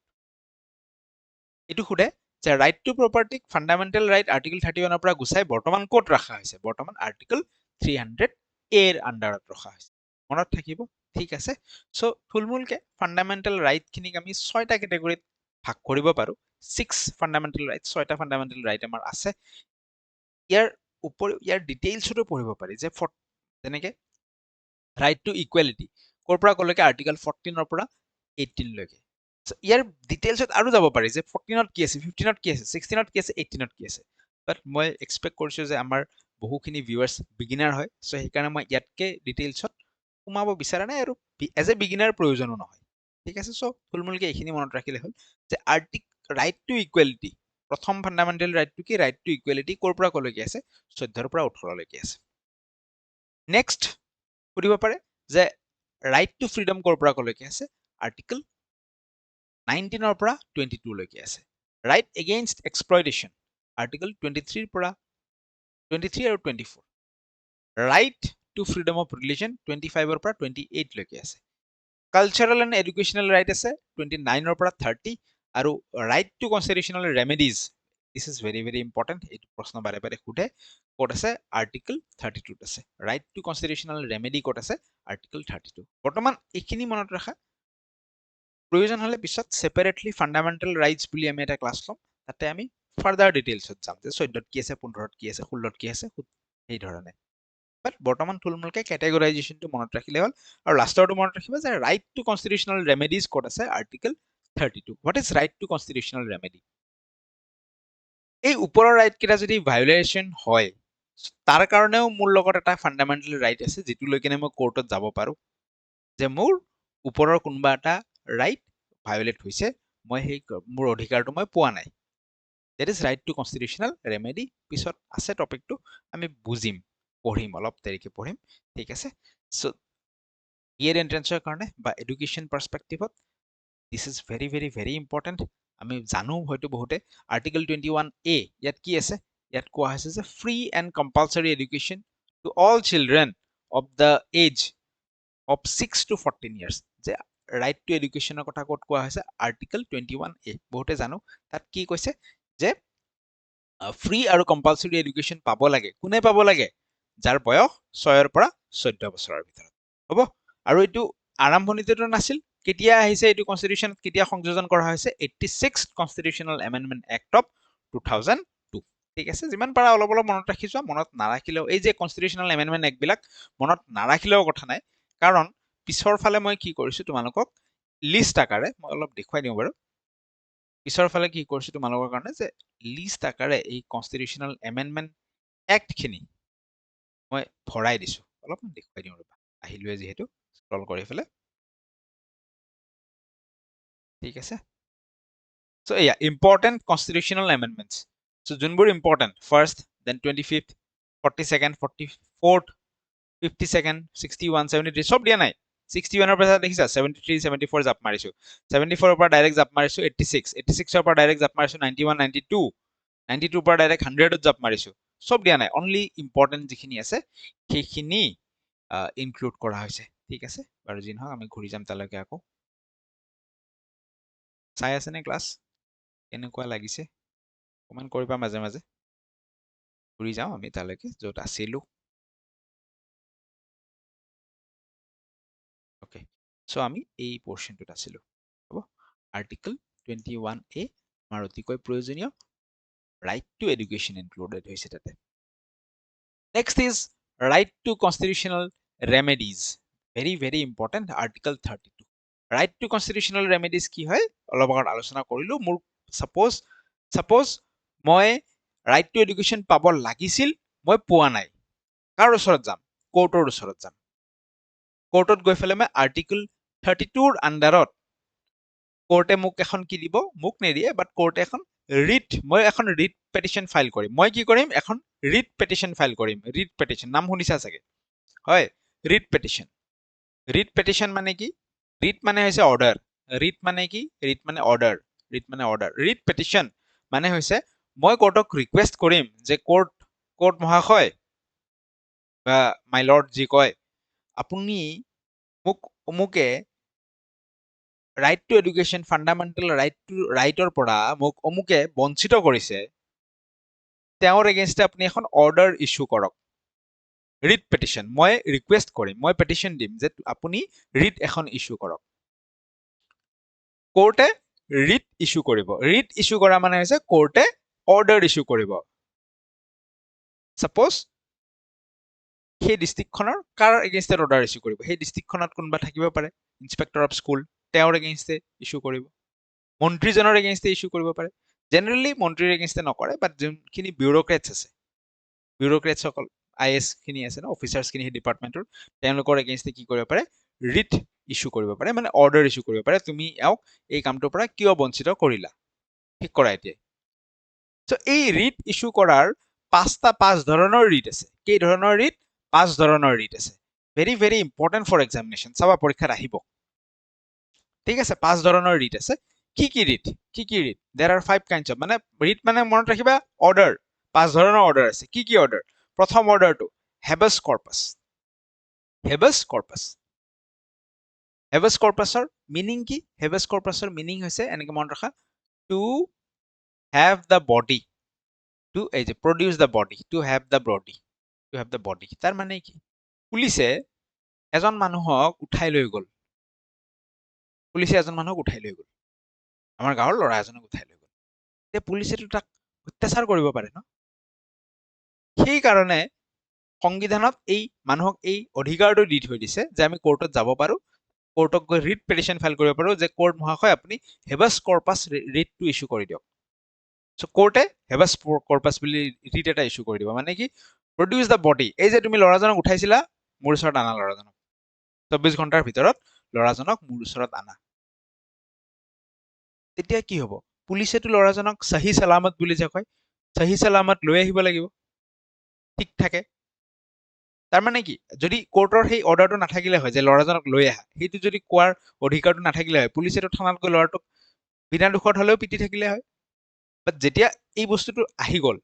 এইটো সোধে যে ৰাইট টু প্ৰপাৰ্টিক ফাণ্ডামেণ্টেল ৰাইট আৰ্টিকল 31 পৰা গুচাই বৰ্তমান ক'ত ৰখা হৈছে বৰ্তমান আৰ্টিকল 300 এৰ আণ্ডাৰত ৰখা হৈছে মনত থাকিব ঠিক আছে সো থুলমূলকে ফাণ্ডামেণ্টেল ৰাইটখিনিক আমি 6টা কেটেগৰীত ভাগ কৰিব পাৰো 6 ফাণ্ডামেণ্টেল ৰাইট 6টা ফাণ্ডামেণ্টেল ৰাইট আমাৰ আছে ইয়াৰ ডিটেইলছটো পঢ়িব পাৰি যে যেনেকে ৰাইট টু ইকুৱেলিটি ক'ৰ পৰা ক'লৈকে আৰ্টিকল 14 পৰা 18 লৈকে ইয়াৰ ডিটেইলছত আৰু যাব পাৰি যে 14ত কি আছে 15ত কি আছে 16ত কি আছে 18ত কি আছে বাট মই এক্সপেক্ট কৰিছো যে আমাৰ বহুখিনি ভিউৱাৰ্ছ বিগিনাৰ হয় সো সেইকাৰণে মই ইয়াতকে ডিটেইলছত সোমাব বিচৰা নাই আৰু এজ এ বিগিনাৰ প্ৰয়োজনো নহয় ঠিক আছে সো থুলমূলকে এইখিনি মনত ৰাখিলে হ'ল যে ৰাইট টু ইকুৱেলিটি প্ৰথম ফাণ্ডামেণ্টেল ৰাইটটো কি ৰাইট টু ইকুৱেলিটি ক'ৰ পৰা ক'লৈকে আছে 14 পৰা 18 লৈকে আছে নেক্সট সুধিব পাৰে যে ৰাইট টু ফ্ৰীডম ক'ৰ পৰা ক'লৈকে আছে আৰ্টিকল 19 পৰা 22 লৈকে আছে ৰাইট এগেইনষ্ট এক্সপ্লয়টেশ্যন আৰ্টিকল 23 পৰা 23 আৰু 24 right to freedom of religion 25 পৰা 28 লৈকে আছে কালচাৰেল এণ্ড এডুকেশ্যনেল ৰাইট আছে 29 পৰা 30 আৰু right to constitutional remedies this is very very important এইটো প্ৰশ্ন বাৰে বাৰে সোধে ক'ত আছে আৰ্টিকল 32 আছে ৰাইট টু কনষ্টিটিউচনেল ৰেমেডি ক'ত আছে আৰ্টিকল 32 বৰ্তমান এইখিনি মনত ৰাখা প্ৰয়োজন হ'লে পিছত সেপাৰেটলি ফাণ্ডামেণ্টেল ৰাইটছ বুলি আমি এটা ক্লাছ ল'ম তাতে আমি ফাৰ্দাৰ ডিটেইলছত যাম যে 14ত কি আছে 15ত কি আছে 16ত কি আছে এই ধৰণে বাট বৰ্তমান থুলমূলকে কেটেগৰাইজেশ্যনটো মনত ৰাখিলে হ'ল আৰু লাষ্টৰটো মনত ৰাখিবা যে ৰাইট টু কনষ্টিটিউচনেল ৰেমেডিজ ক'ত আছে article 32 what is right to constitutional remedy এই ওপৰৰ ৰাইট কেইটা যদি ভায়োলেশ্যন হয় তাৰ কাৰণেও মোৰ লগত এটা ফাণ্ডামেণ্টেল ৰাইট আছে যিটো লৈ কিনে মই কোৰ্টত যাব পাৰো যে মোৰ ওপৰৰ কোনোবা এটা ৰাইট ভায়োলেট হৈছে মই সেই মোৰ অধিকাৰটো মই পোৱা নাই that is right to constitutional remedy পিছত আছে টপিকটো আমি বুজিম পঢ়িম অলপ দেৰিকে পঢ়িম ঠিক আছে সো ইয়াৰ এন্ট্ৰেন্সৰ কাৰণে বা এডুকেশ্যন পাৰ্সপেক্টিভত this is very very very important আমি জানো হয়তো বহুতে আৰ্টিকল 21A ইয়াত কি আছে ইয়াত কোৱা হৈছে যে free and compulsory education to all children of the age of 6 to 14 years যে ৰাইট টু এডুকেশ্যনৰ কথা ক'ত কোৱা হৈছে আৰ্টিকল 21A বহুতে জানো তাত কি কৈছে যে ফ্ৰী আৰু কম্পালসৰি এডুকেশ্যন পাব লাগে কোনে পাব লাগে যাৰ বয়স 6 পৰা 14 বছৰৰ ভিতৰত হ'ব আৰু এইটো আৰম্ভণিতেতো নাছিল কেতিয়া আহিছে এইটো কনষ্টিটিউশ্যন কেতিয়া সংযোজন কৰা হৈছে 86th constitutional amendment act of 2002 ঠিক আছে যিমান পাৰা অলপ অলপ মনত ৰাখি যোৱা মনত নাৰাখিলেও এই যে কনষ্টিটিউচনেল এমেণ্ডমেণ্ট এক্টবিলাক মনত নাৰাখিলেও কথা নাই কাৰণ পিছৰ ফালে মই কি কৰিছো তোমালোকক লিষ্ট আকাৰে মই অলপ দেখুৱাই দিওঁ বাৰু পিছৰ ফালে কি কৰিছো তোমালোকৰ কাৰণে যে লিষ্ট আকাৰে এই কনষ্টিটিউচনেল এমেণ্ডমেণ্ট এক্টখিনি মই ভৰাই দিছো অলপমান দেখুৱাই দিওঁ ৰবা আহিলোৱে যিহেতু স্ক্ৰল কৰি ফেলে ঠিক আছে সো এয়া ইম্পৰ্টেণ্ট কনষ্টিটিউচনেল এমেণ্ডমেণ্টছ সো যোনবোৰ important first then 25th 42nd 44th 52nd 61 73 সব দিয়া নাই 61 পৰা দেখিছা 73 74 জাপ মাৰিছো 74 পৰা ডাইৰেক্ট জাপ মাৰিছো 86 86 পৰা ডাইৰেক্ট জাপ মাৰিছো 91 92 92 পৰা ডাইৰেক্ট 100ত জাপ মাৰিছো সব দিয়া নাই অনলি ইম্পৰ্টেণ্ট যিখিনি আছে সেইখিনি ইনক্লুড কৰা হৈছে ঠিক আছে বাৰু যি নহওক আমি ঘূৰি যাম তালৈকে আকৌ চাই আছে নে ক্লাছ কেনেকুৱা লাগিছে কমেণ্ট কৰিবা মাজে মাজে ঘূৰি যাওঁ আমি তালৈকে য'ত আছিলো ওকে সো আমি এই পোৰ্শনটোত আছিলো হ'ব আৰ্টিকল 21A আমাৰ অতিকৈ প্ৰয়োজনীয় ৰাইট টু এডুকেশ্যন ইনক্লুডেড হৈছে তাতে next is right to constitutional remedies very very important article 32 right to constitutional remedies কি হয় অলপ আগত আলোচনা কৰিলো মোৰ সাপোজ মই ৰাইট টু এডুকেশ্যন পাব লাগিছিল মই পোৱা নাই কাৰ ওচৰত যাম কোৰ্টৰ ওচৰত যাম কোৰ্টত গৈ ফেলে মই আৰ্টিকল 32ৰ আণ্ডাৰত কোৰ্টে মোক এখন কি দিব মোক নিদিয়ে বাট কোৰ্টে এখন মই এখন ৰিট পেটিশ্যন ফাইল কৰিম মই কি কৰিম এখন ৰিট পেটিশ্যন ফাইল কৰিম ৰিট পেটিশ্যন নাম শুনিছা চাগে হয় ৰিট পেটিশ্যন মানে কি ৰিট মানে হৈছে অৰ্ডাৰ ৰিট মানে কি ৰিট মানে অৰ্ডাৰ ৰিট পেটিশ্যন মানে হৈছে মই কোৰ্টক ৰিকুৱেষ্ট কৰিম যে কোৰ্ট মহাশয় বা মাই লৰ্ড যি কয় আপুনি মোক অমুকে ৰাইট টু এডুকেশ্যন ফাণ্ডামেণ্টেল ৰাইটৰ পৰা মোক অমুকে বঞ্চিত কৰিছে, তেওঁৰ এগেইনষ্টে আপুনি এখন অৰ্ডাৰ ইছ্যু কৰক। ৰিট পেটিশ্যন, মই ৰিকুৱেষ্ট কৰিম, মই পেটিশ্যন দিম যে আপুনি ৰিট এখন ইছ্যু কৰক। কোৰ্টে ৰিট ইছ্যু কৰিব। ৰিট ইছ্যু কৰা মানে হৈছে কোৰ্টে অৰ্ডাৰ ইছ্যু কৰিব। ছাপ'জ সেই ডিষ্ট্ৰিক্টখনৰ কাৰ এগেইনষ্টে অৰ্ডাৰ ইছ্যু কৰিব? সেই ডিষ্ট্ৰিক্টখনত কোনোবা থাকিব পাৰে, ইনস্পেক্টৰ অফ স্কুল, তেওঁৰ এগেইনষ্টে ইছ্যু কৰিব। মন্ত্ৰীজনৰ এগেইনষ্টে ইছ্যু কৰিব পাৰে। জেনেৰেলি মন্ত্ৰীৰ এগেইনষ্টে নকৰে, বাট যোনখিনি বিউৰ'ক্ৰেটছ আছে, বিউৰ'ক্ৰেটছসকল IAS খিনি আছে ন, অফিচাৰ্ছখিনি সেই ডিপাৰ্টমেণ্টৰ, তেওঁলোকৰ এগেইনষ্টে কি কৰিব পাৰে? ৰিট ইছ্যু কৰিব পাৰে, মানে অৰ্ডাৰ ইছ্যু কৰিব পাৰে, তুমি এওঁক এই কামটোৰ পৰা কিয় বঞ্চিত কৰিলা, ঠিক কৰা এতিয়া। চ' এই ৰিট ইছ্যু কৰাৰ পাঁচ ধৰণৰ ৰিট আছে। কেই ধৰণৰ ৰিট? 5 ধৰণৰ ৰিট আছে। Very very important for examination, চাবা পৰীক্ষাত আহিব। ঠিক আছে, 5 ধৰণৰ ৰিট আছে। কি কি ৰিট? কি কি ৰিট? দেৰ আৰ 5 কাইণ্ডছ অফ, মানে ৰিট মানে মনত ৰাখিবা অৰ্ডাৰ। 5 ধৰণৰ অৰ্ডাৰ আছে। কি কি অৰ্ডাৰ? প্ৰথম অৰ্ডাৰটো habeas corpus. Habeas corpus. Habeas কৰ্পাছৰ মিনিং কি? হেবেছ কৰ্পাছৰ মিনিং হৈছে এনেকে মনত ৰাখা, to have the body, to এই যে produce the body, to have the body, to have the body. তাৰ মানে কি? পুলিচে এজন মানুহক উঠাই লৈ গ'ল, পুলিচে এজন মানুহক উঠাই লৈ গ'ল, আমাৰ গাঁৱৰ ল'ৰা এজনক উঠাই লৈ গ'ল। এতিয়া পুলিচেতো তাক অত্যাচাৰ কৰিব পাৰে ন? সেইকাৰণে সংবিধানত এই মানুহক এই অধিকাৰটো দি থৈ দিছে যে আমি কোৰ্টত যাব পাৰো, কোৰ্টক গৈ ৰিট পেটিশ্যন ফাইল কৰিব পাৰো যে কোৰ্ট মহাশয় আপুনি হেবেছ কৰ্পাছ ৰিটটো ইছ্যু কৰি দিয়ক। চ' কোৰ্টে হেবেছ কৰ্পাছ বুলি ৰিট এটা ইছ্যু কৰি দিব। মানে কি? Produce the body. এই যে তুমি ল'ৰাজনক উঠাইছিলা, মোৰ ওচৰত আনা ল'ৰাজনক, 24 ঘণ্টাৰ ভিতৰত ল'ৰাজনক মোৰ ওচৰত আনা। তেতিয়া কি হ'ব? পুলিচেতো ল'ৰাজনক চাহি চালামত বুলি যে কয়, চাহি চালামত লৈ আহিব লাগিব, ঠিক থাকে। তাৰমানে কি? যদি কোৰ্টৰ সেই অৰ্ডাৰটো নাথাকিলে হয় যে ল'ৰাজনক লৈ আহা, সেইটো যদি কোৱাৰ অধিকাৰটো নাথাকিলে হয়, পুলিচেতো থানাত গৈ ল'ৰাটোক বিনা দোষত হ'লেও পিটি থাকিলে হয়। বাট যেতিয়া এই বস্তুটো আহি গ'ল,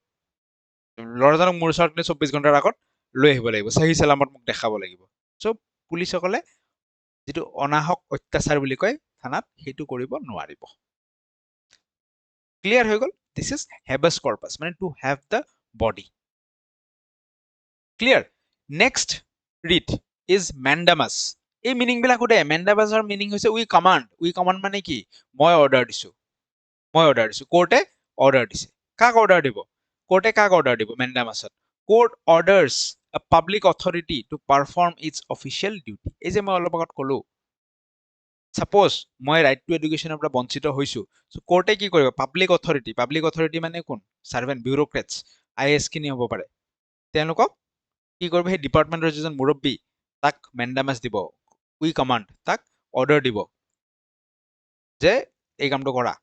ল'ৰাজনক মোৰ ওচৰত 24 ঘণ্টাৰ আগত লৈ আহিব লাগিব, চাহি চালামত মোক দেখাব লাগিব। চ' পুলিচসকলে যিটো অনাহক অত্যাচাৰ বুলি কয় থানাত, সেইটো কৰিব নোৱাৰিব। ক্লিয়াৰ হৈ গ'ল? দিছ ইজ হেবেছ কৰ্পাছ, মানে to have the body. Clear? Next writ is mandamus. এই মিনিংবিলাক সোধে। মেণ্ডামাছৰ মিনিং হৈছে উই কমাণ্ড। উই কমাণ্ড মানে কি? মই অৰ্ডাৰ দিছো, মই অৰ্ডাৰ দিছো, কোৰ্টে অৰ্ডাৰ দিছে। কাক অৰ্ডাৰ দিব? কোৰ্টে কাক অৰ্ডাৰ দিব মেণ্ডামাছত? Court orders a public authority to perform its official duty. এই যে মই অলপ আগত ক'লো, ছাপ'জ মই ৰাইট টু এডুকেশ্যনৰ পৰা বঞ্চিত হৈছো, চ' কোৰ্টে কি কৰিব? পাব্লিক অথৰিটি, পাব্লিক অথৰিটি মানে কোন? চাৰ্ভেণ্ট, বিউৰ'ক্ৰেটছ, IAS খিনি হ'ব পাৰে, তেওঁলোকক কি কৰিব? সেই ডিপাৰ্টমেণ্টৰ যিজন মুৰব্বী, তাক মেণ্ডামাছ দিব, উই কমাণ্ড, তাক অৰ্ডাৰ দিব যে এই কামটো কৰা।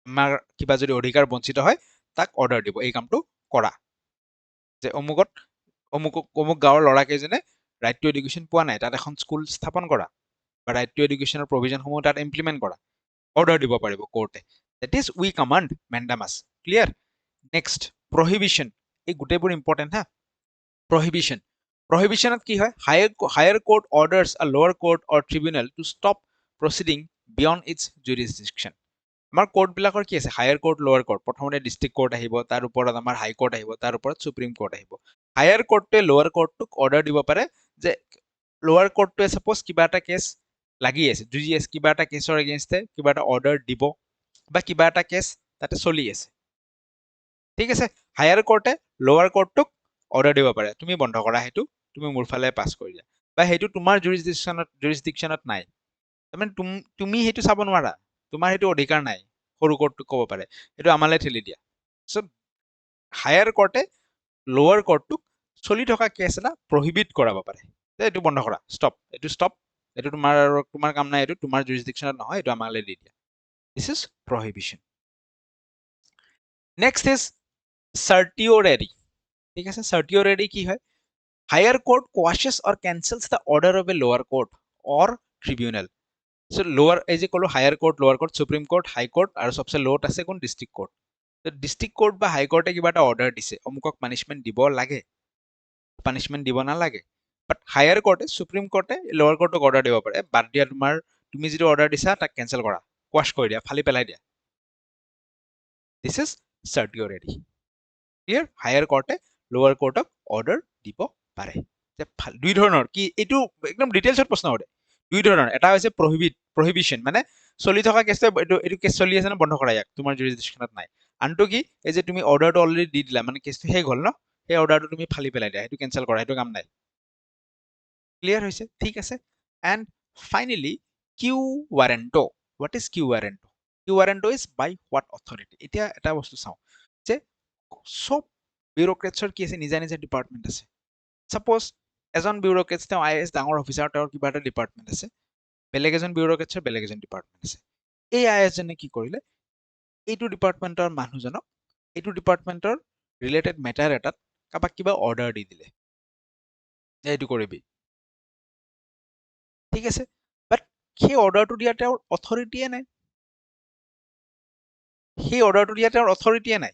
আমাৰ কিবা যদি অধিকাৰ বঞ্চিত হয়, তাক অৰ্ডাৰ দিব এই কামটো কৰা। যে অমুক গাঁৱৰ ল'ৰাকেইজনে ৰাইট টু এডুকেশ্যন পোৱা নাই, তাত এখন স্কুল স্থাপন কৰা, বা ৰাইট টু এডুকেশ্যনৰ প্ৰভিজনসমূহ তাত ইমপ্লিমেণ্ট কৰা, অৰ্ডাৰ দিব পাৰিব কোৰ্টে। That is we command, mandamus. Clear? Next prohibition. এই গোটেইবোৰ ইম্পৰ্টেণ্ট হা। প্ৰহিবিশ্যন, প্ৰহিবিশ্যনত কি হয়? Higher court orders a lower court or tribunal to stop proceeding beyond its jurisdiction. আমাৰ কোৰ্টবিলাকৰ কি আছে? Higher court, lower court. প্ৰথমতে ডিষ্ট্ৰিক্ট কোৰ্ট আহিব, তাৰ ওপৰত আমাৰ হাই কোৰ্ট আহিব, তাৰ ওপৰত সুপ্ৰিম কোৰ্ট আহিব। হায়াৰ কোৰ্টটোৱে লোৱাৰ কোৰ্টটোক অৰ্ডাৰ দিব পাৰে যে লোৱাৰ কোৰ্টটোৱে ছাপ'জ কিবা এটা কেছ লাগি আছে, যুঁজি আছে, কিবা এটা কেছৰ এগেইনষ্টে কিবা এটা অৰ্ডাৰ দিব, বা কিবা এটা কেছ তাতে চলি আছে, ঠিক আছে? হায়াৰ কোৰ্টে লোৱাৰ কোৰ্টটোক অৰ্ডাৰ দিব পাৰে, তুমি বন্ধ কৰা সেইটো, তুমি মোৰ ফালে পাছ কৰি দিয়া, বা সেইটো তোমাৰ জুৰিছডিকশ্যনত নাই, তাৰমানে তুমি সেইটো চাব নোৱাৰা, তোমাৰ সেইটো অধিকাৰ নাই। সৰু কোৰ্টটোক ক'ব পাৰে সেইটো আমালৈ ঠেলি দিয়া। চ' হায়াৰ কোৰ্টে লোৱাৰ কোৰ্টটোক চলি থকা কেছ এটা প্ৰহিবিট কৰাব পাৰে, যে এইটো বন্ধ কৰা, ষ্টপ, এইটো ষ্টপ, এইটো তোমাৰ কাম নাই, এইটো তোমাৰ জুৰিছডিকশ্যনত নহয়, এইটো আমালৈ দি দিয়া। This is prohibition. Next is certiorari. ঠিক আছে? চাৰ্টিঅৰেৰি কি হয়? Higher court quashes or cancels the order of a lower court or tribunal. So' lower, এই যে ক'লো higher court, lower court, supreme court, high court, আৰু চবচে লোত আছে কোন? District court. ডিষ্ট্ৰিক্ট কোৰ্ট বা হাই কোৰ্টে কিবা এটা অৰ্ডাৰ দিছে অমুকক পানিছমেণ্ট দিব লাগে পানিছমেণ্ট দিব নালাগে বাট হায়াৰ কোৰ্টে সুপ্ৰিম কোৰ্টে লোৱাৰ কোৰ্টক অৰ্ডাৰ দিব পাৰে বাদ দিয়া তুমি যিটো অৰ্ডাৰ দিছা তাক কেনচেল কৰা কোৱাছ কৰি দিয়া ফালি পেলাই দিয়া দিছ ইজ চাৰ্টিঅৰেৰি ক্লিয়াৰ হায়াৰ কোৰ্টে লোৱাৰ কোৰ্টক অৰ্ডাৰ দিব পাৰে যে দুই ধৰণৰ কি এইটো একদম ডিটেইলছত প্ৰশ্ন কৰে দুই ধৰণৰ এটা হৈছে প্ৰহিবিশ্যন মানে চলি থকা কেছটো এইটো কেছ চলি আছে ন বন্ধ কৰা ইয়াক তোমাৰ জুৰিছডিকশ্যনত নাই আনটো কি এই যে তুমি অৰ্ডাৰটো অলৰেডি দি দিলা মানে কেছটো শেষ হ'ল ন সেই অৰ্ডাৰটো তুমি ফালি পেলাই দিয়া সেইটো কেনচেল কৰা সেইটো কাম নাই ক্লিয়াৰ হৈছে ঠিক আছে and finally quo warranto what is quo warranto quo warranto is by what authority এতিয়া এটা বস্তু চাওঁ যে সব বিউৰ'ক্ৰেটছৰ কি আছে নিজা নিজা ডিপাৰ্টমেণ্ট আছে সাপ'জ এজন বিউৰ'ক্ৰেটছ তেওঁ আই এছ ডাঙৰ অফিচাৰ তেওঁৰ কিবা এটা ডিপাৰ্টমেণ্ট আছে বেলেগ এজন বিউৰ'ক্ৰেটছৰ বেলেগ এজন ডিপাৰ্টমেণ্ট আছে এই আই এছ জনে কি কৰিলে এইটো ডিপাৰ্টমেণ্টৰ মানুহজনক এইটো ডিপাৰ্টমেণ্টৰ ৰিলেটেড মেটাৰ এটাত কাৰোবাক কিবা অৰ্ডাৰ দি দিলে এইটো কৰিবি ঠিক আছে বাট সেই অৰ্ডাৰটো দিয়া তেওঁৰ অথৰিটিয়ে নাই সেই অৰ্ডাৰটো দিয়া তেওঁৰ অথৰিটিয়ে নাই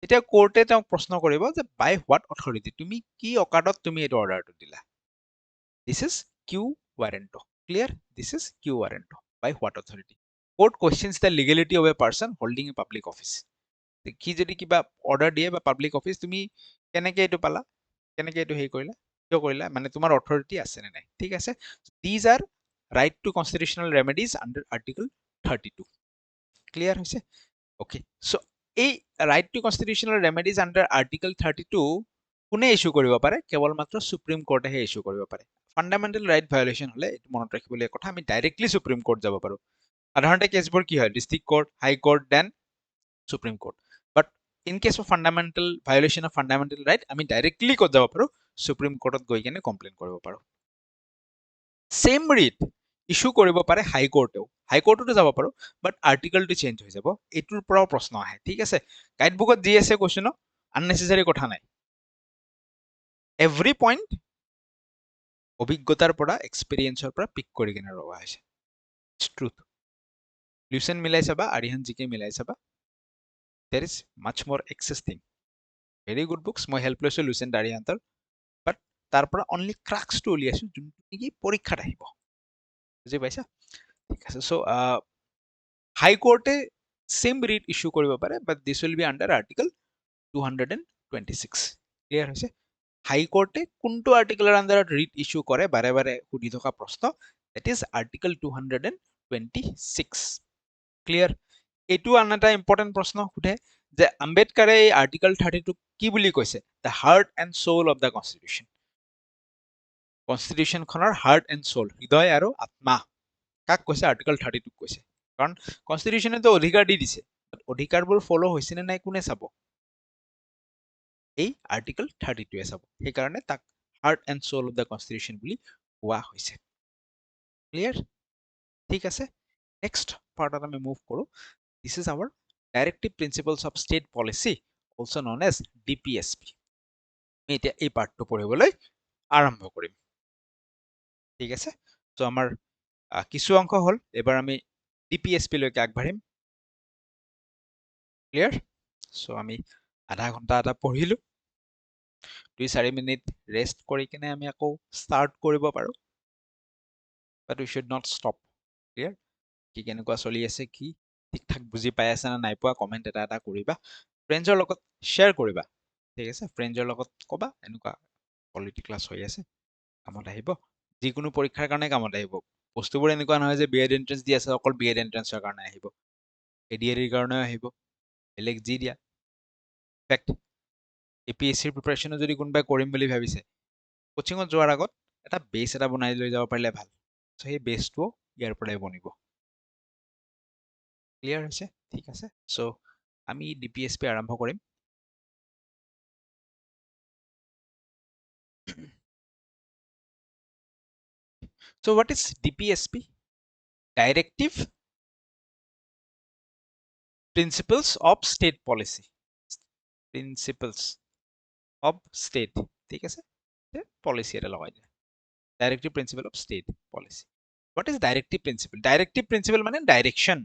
এতিয়া কোৰ্টে তেওঁক প্ৰশ্ন কৰিব যে বাই হোৱাট অথৰিটি তুমি কি অকাদত তুমি এইটো অৰ্ডাৰটো দিলা this is quo warranto clear this is quo warranto by what authority court questions the legality of a person holding a public office সি যদি কিবা অৰ্ডাৰ দিয়ে বা পাব্লিক অফিচ তুমি কেনেকে এইটো পালা কেনেকে এইটো হেৰি কৰিলা কিয় কৰিলা মানে তোমাৰ অথৰিটি আছে নে নাই ঠিক আছে these are right to constitutional remedies under article 32 clear হৈছে অ'কে চ' এই right to constitutional remedies under article 32 কোনে ইছ্যু কৰিব পাৰে কেৱল মাত্ৰ সুপ্ৰিম কোৰ্টেহে ইছ্যু কৰিব পাৰে ফাণ্ডামেণ্টেল ৰাইট ভায়োলেশ্যন হ'লে এইটো মনত ৰাখিবলগীয়া কথা আমি ডাইৰেক্টলি সুপ্ৰিম কোৰ্ট যাব পাৰোঁ সাধাৰণতে কেছবোৰ কি হয় district court high court then supreme court but in case of fundamental violation of fundamental right আমি ডাইৰেক্টলি ক'ত যাব পাৰোঁ সুপ্ৰিম কোৰ্টত গৈ কিনে কমপ্লেইন কৰিব পাৰোঁ চেম ৰিট ইছ্যু কৰিব পাৰে হাই কোৰ্টতো যাব পাৰোঁ বাট আৰ্টিকলটো চেঞ্জ হৈ যাব এইটোৰ পৰাও প্ৰশ্ন আহে ঠিক আছে গাইড বুকত যি আছে কুৱেশ্যনো আননেচেচাৰী কথা নাই এভৰি পইণ্ট অভিজ্ঞতাৰ পৰা এক্সপিৰিয়েঞ্চৰ পৰা পিক কৰি কিনে লোৱা হৈছে ট্ৰুথ লিউচেন মিলাই চাবা আৰিহান জিকে মিলাই চাবা দেৰ ইজ মাছ মোৰ এক্সিষ্টিং ভেৰি গুড বুকছ মই হেল্প লৈছোঁ লুচেন আৰিহান্তৰ বাট তাৰ পৰা অনলি ক্ৰাক্সটো উলিয়াইছোঁ যোনটো নেকি পৰীক্ষাত আহিব বুজি পাইছা ঠিক আছে চ' হাই কোৰ্টে চেম ৰিট ইছ্যু কৰিব পাৰে বাট দিছ will be under article 226 clear হৈছে হাই কোৰ্টে কোনটো আৰ্টিকলৰ আণ্ডাৰত ৰিট ইছ্যু কৰে বাৰে বাৰে সুধি থকা প্ৰশ্ন দেট ইজ আৰ্টিকল 226 ক্লিয়াৰ এইটো আন এটা ইম্পৰ্টেণ্ট প্ৰশ্ন সোধে যে আম্বেদকাৰে এই আৰ্টিকল 32 কি বুলি কৈছে the heart and soul of the constitution কনষ্টিটিউশ্যনখনৰ হাৰ্ট এণ্ড চৌল হৃদয় আৰু আত্মা কাক কৈছে আৰ্টিকল 32 কৈছে কাৰণ কনষ্টিটিউশ্যনেতো অধিকাৰ দি দিছে অধিকাৰবোৰ ফ'ল' হৈছে নে নাই কোনে চাব এই আৰ্টিকল 32 চাব সেইকাৰণে তাক heart and soul of the constitution বুলি কোৱা হৈছে ক্লিয়াৰ ঠিক আছে নেক্সট পাৰ্টত আমি মুভ কৰোঁ this is our directive principles of state policy also' known as DPSP আমি এতিয়া এই পাৰ্টটো পঢ়িবলৈ আৰম্ভ কৰিম ঠিক আছে চ' আমাৰ কিছু অংশ হ'ল এবাৰ আমি DPSP লৈকে আগবাঢ়িম ক্লিয়াৰ চ' আমি আধা ঘণ্টা এটা পঢ়িলোঁ 2-4 মিনিট ৰেষ্ট কৰি কিনে আমি আকৌ ষ্টাৰ্ট কৰিব পাৰোঁ বাট উই শুড নট ষ্টপ ক্লিয়াৰ কি কেনেকুৱা চলি আছে কি ঠিক ঠাক বুজি পাই আছে নে নাই পোৱা কমেণ্ট এটা কৰিবা ফ্ৰেণ্ডছৰ লগত শ্বেয়াৰ কৰিবা ঠিক আছে ফ্ৰেণ্ডছৰ লগত ক'বা এনেকুৱা পলিটি ক্লাছ হৈ আছে কামত আহিব যিকোনো পৰীক্ষাৰ কাৰণে কামত আহিব বস্তুবোৰ এনেকুৱা নহয় যে BEd এণ্ট্ৰেন্স দি আছে অকল BEd এণ্ট্ৰেন্সৰ কাৰণে আহিব ADREৰ কাৰণেও আহিব বেলেগ যি দিয়া ইনফেক্ট APSCৰ প্ৰিপাৰেশ্যনো যদি কোনোবাই কৰিম বুলি ভাবিছে কোচিঙত যোৱাৰ আগত এটা বেছ এটা বনাই লৈ যাব পাৰিলে ভাল চ' সেই বেছটোও ইয়াৰ পৰাই বনিব ক্লিয়াৰ হৈছে ঠিক আছে চ' আমি DPSP আৰম্ভ কৰিম So what is DPSP? Directive Principles of State Policy. Principles of State. ঠিক আছে policy এটা লগাই দিয়া Directive Principle of State Policy. What is Directive Principle? Directive Principle মানে direction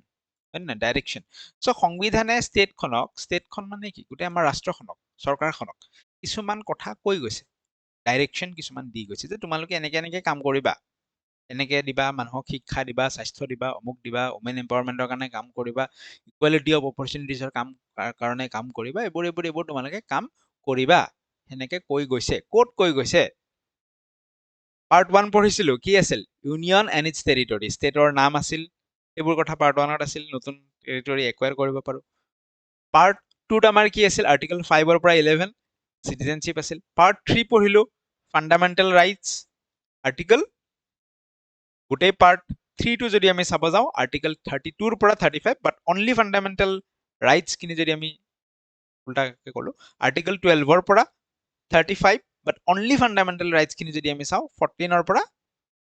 হয় না ডাইৰেকশ্যন সো সংবিধানে ষ্টেটখন মানে কি গোটেই আমাৰ ৰাষ্ট্ৰখনক চৰকাৰখনক কিছুমান কথা কৈ গৈছে ডাইৰেকশ্যন কিছুমান দি গৈছে যে তোমালোকে এনেকে কাম কৰিবা এনেকে দিবা মানুহক শিক্ষা দিবা স্বাস্থ্য দিবা অমুক দিবা ওমেন এম্পাৱাৰমেণ্টৰ কাৰণে কাম কৰিবা ইকুৱেলিটি অফ অপৰচুনিটিজৰ কাৰণে কাম কৰিবা এইবোৰ তোমালোকে কাম কৰিবা সেনেকে কৈ গৈছে ক'ত কৈ গৈছে পাৰ্ট 1 পঢ়িছিলো কি আছিল ইউনিয়ন এণ্ড ইটস টেৰিটৰি ষ্টেটৰ নাম আছিল এইবোৰ কথা পাৰ্ট 1ত আছিল নতুন টেৰিটৰি একুৱায়াৰ কৰিব পাৰো পাৰ্ট 2ত আমাৰ কি আছিল আৰ্টিকল 5 পৰা 11 সিটিজেনশিপ আছিল পাৰ্ট 3 পঢ়িলো ফান্ডামেন্টাল ৰাইটস আৰ্টিকল গোটেই পাৰ্ট 3 টো যদি আমি চাব যাওঁ আৰ্টিকল 32 ৰ পৰা 35 বাট অনলি ফান্ডামেন্টাল ৰাইটস কিনি যদি আমি উল্টাকে কলো আৰ্টিকল 12 ৰ পৰা 35 বাট অনলি ফান্ডামেন্টাল ৰাইটস কিনি যদি আমি চাওঁ 14 ৰ পৰা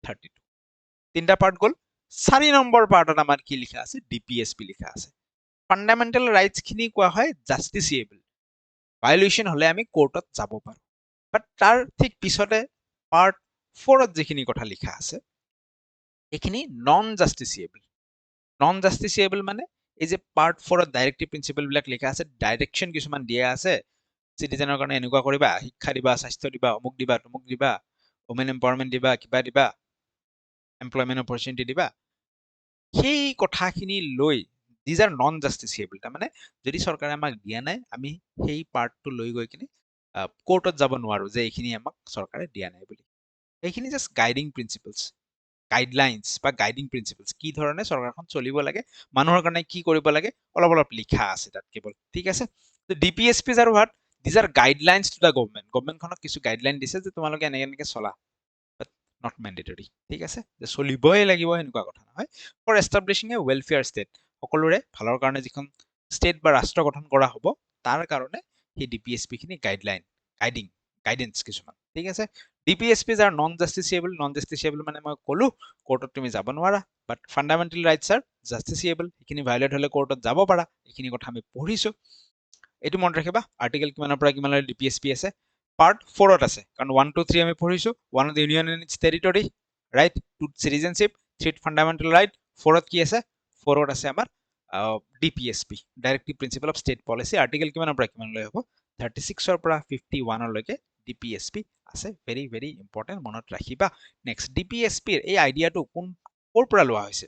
32 তিনটা পাৰ্ট গল 4 নম্বৰ পাৰ্টত আমাৰ কি লিখা আছে ডিপিএসপি লিখা আছে ফান্ডামেন্টাল ৰাইটস খিনি কোৱা হয় জাস্টিসিয়েবল ভায়োলেশন হলে আমি কোৰ্টত যাব পাৰো বাট তাৰ ঠিক পিছতে পাৰ্ট 4ত যিখিনি কথা লিখা আছে এখিনি নন জাস্টিসিয়েবল মানে এই যে পাৰ্ট 4ত ডাইৰেক্টিভ প্ৰিন্সিপল বিলাক লিখা আছে ডাইৰেকশ্যন কিছুমান দিয়া আছে সিটিজেনৰ কাৰণে এনেকুৱা কৰিবা শিক্ষা দিবা স্বাস্থ্য দিবা অমুক দিবা তমুক দিবা ওমেন এম্পাৱাৰমেণ্ট দিবা কিবা দিবা এমপ্লয়মেণ্ট অপৰচুনিটি দিবা সেই কথাখিনি লৈ দিজ আৰ নন জাস্টিসিয়েবল তাৰমানে যদি চৰকাৰে আমাক দিয়া নাই আমি সেই পাৰ্টটো লৈ গৈ কিনে কোৰ্টত যাব নোৱাৰো যে এইখিনি আমাক চৰকাৰে দিয়া নাই বুলি এইখিনি জাষ্ট গাইডিং প্ৰিন্সিপলছ গাইডলাইনছ বা গাইডিং প্ৰিন্সিপলছ কি ধৰণে চৰকাৰখন চলিব লাগে মানুহৰ কাৰণে কি কৰিব লাগে অলপ লিখা আছে তাত কেৱল ঠিক আছে তো ডিপিএসপিজ আৰু what these are guidelines to the গভৰ্ণমেণ্টখনক কিছু গাইডলাইন দিছে যে তোমালোকে এনেকে চলা বাট নট মেণ্ডেটৰী ঠিক আছে যে চলিবই লাগিব এনেকুৱা কথা নহয় ফৰ এষ্টাব্লিছিং এ ৱেলফেয়াৰ ষ্টেট সকলোৰে ভালৰ কাৰণে যিখন ষ্টেট বা ৰাষ্ট্ৰ গঠন কৰা হ'ব তাৰ কাৰণে সেই ডিপিএসপি খিনি গাইডেন্স কিছুমান ঠিক আছে ডিপিএসপিজ আৰ নন জাস্টিসিয়েবল মানে মই কলো কোৰ্টত তুমি যাব নোৱাৰা বাট ফান্ডামেন্টাল ৰাইটস আৰ জাস্টিসিয়েবল এইখিনি ভায়োলেট হলে কোৰ্টত যাব পাৰা এইখিনি কথা আমি পঢ়িছো এইটো মনত ৰাখিবা আৰ্টিকল কিমানৰ পৰা কিমানলৈ ডিপিএসপি আছে পাৰ্ট 4ত আছে কাৰণ 1 2 3 আমি পঢ়িছো 1 the union and its territory right 2 citizenship 3 fundamental right 4ত কি আছে 4ত আছে আমাৰ DPSP directive principle of state policy article কিমানৰ পৰা কিমানলৈ হ'ব 36 ৰ পৰা 51 লৈকে ডিপিএসপি আছে ভেৰি ভেৰি ইম্পৰ্টেন্ট মনত ৰাখিবা নেক্সট ডিপিএসপিৰ এই আইডিয়াটো কোৰ পৰা লোৱা হৈছে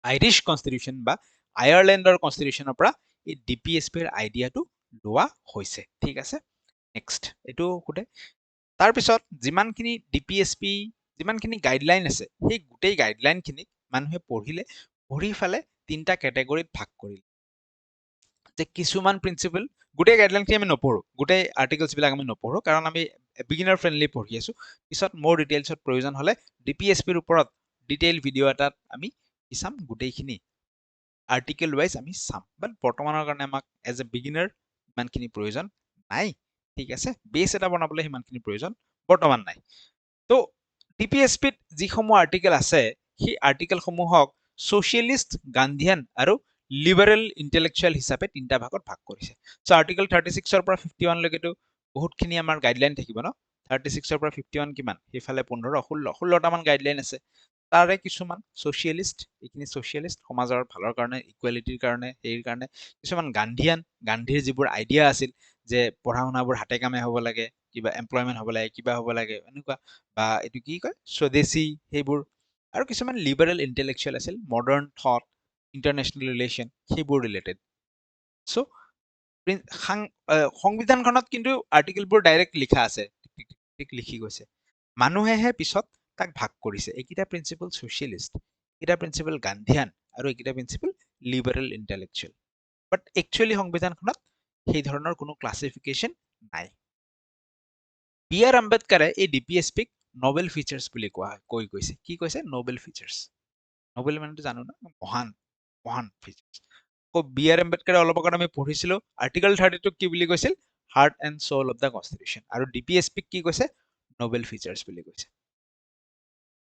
আইৰিছ কনষ্টিটিউচন বা আয়াৰলেণ্ডৰ কনষ্টিটিউচনৰ পৰা এই ডিপিএসপিৰ আইডিয়াটো লোৱা হৈছে ঠিক আছে নেক্সট এইটো খুদে তাৰপিছত যিমানখিনি ডিপিএসপি যিমানখিনি গাইডলাইন আছে সেই গোটেই গাইডলাইনখিনি মানুহে পঢ়ি ফালে তিনটা কেটেগৰীত ভাগ কৰিলে যে কিছুমান প্ৰিন্সিপল গোটেই গাইডলাইনখিনি আমি নপঢ়ো গোটেই আৰ্টিকলছ বিলাক আমি নপঢ়ো কাৰণ আমি বিগিনাৰ ফ্ৰেণ্ডলি পঢ়ি আছো পিছত মোৰ ডিটেইলছত প্ৰয়োজন হলে ডিপিএসপিৰ ওপৰত ডিটেইল ভিডিঅ' এটাত আমি কি চাম গোটেইখিনি আৰ্টিকেল ৱাইজ আমি চাম বাট বৰ্তমানৰ কাৰণে আমাক এজ এ বিগিনাৰ ইমানখিনি প্ৰয়োজন নাই ঠিক আছে বেছ এটা বনাবলৈ সিমানখিনি প্ৰয়োজন বৰ্তমান নাই তো ডিপিএসপিত যিসমূহ আৰ্টিকেল আছে সেই আৰ্টিকেলসমূহক ছ'চিয়েলিষ্ট গান্ধীয়ান আৰু লিবাৰেল ইণ্টেলেকচুৱেল হিচাপে তিনিটা ভাগত ভাগ কৰিছে চ' আৰ্টিকেল 36 ৰ পৰা 51 লৈকেতো বহুতখিনি আমাৰ গাইডলাইন থাকিব ন 36 ৰ পৰা 51 কিমান সেইফালে 15 16টা মান গাইডলাইন আছে তাৰে কিছুমান ছ'চিয়েলিষ্ট এইখিনি ছ'চিয়েলিষ্ট সমাজৰ ভালৰ কাৰণে ইকুৱেলিটিৰ কাৰণে হেৰিৰ কাৰণে কিছুমান গান্ধীৰ যিবোৰ আইডিয়া আছিল যে পঢ়া শুনাবোৰ হাতে কামে হ'ব লাগে কিবা এমপ্লয়মেণ্ট হ'ব লাগে কিবা হ'ব লাগে এনেকুৱা বা এইটো কি কয় স্বদেশী সেইবোৰ আৰু কিছুমান লিবাৰেল ইণ্টেলেকচুৱেল আছিল মডাৰ্ণ থট ইণ্টাৰনেশ্যনেল ৰিলেশ্যন সেইবোৰ ৰিলেটেড চ' সংবিধানখনত কিন্তু আৰ্টিকেলবোৰ ডাইৰেক্ট লিখা আছে লিখি গৈছে মানুহেহে পিছত তাক ভাগ কৰিছে এইকেইটা প্ৰিন্সিপল ছ'চিয়েলিষ্ট এইকেইটা প্ৰিন্সিপল গান্ধীয়ান আৰু এইকেইটা প্ৰিন্সিপল লিবাৰেল ইণ্টেলেকচুৱেল বাট একচুৱেলি সংবিধানখনত সেই ধৰণৰ কোনো ক্লাছিফিকেশ্যন নাই বি আৰ আম্বেদকাৰে এই ডিপিএসপিক নোবেল ফিচাৰ্ছ বুলি কৈ গৈছে কি কৈছে নোবেল ফিচাৰ্ছ নোবেল মানেতো জানো না মহান ফিচাৰ্ছ বি আৰ আম্বেদকাৰে অলপ আগত আমি পঢ়িছিলো আৰ্টিকল 32 কি বুলি কৈছিল heart and soul of the constitution আৰু ডিপিএসপিক কি কৈছে নোবেল ফিচাৰ্ছ বুলি কৈছে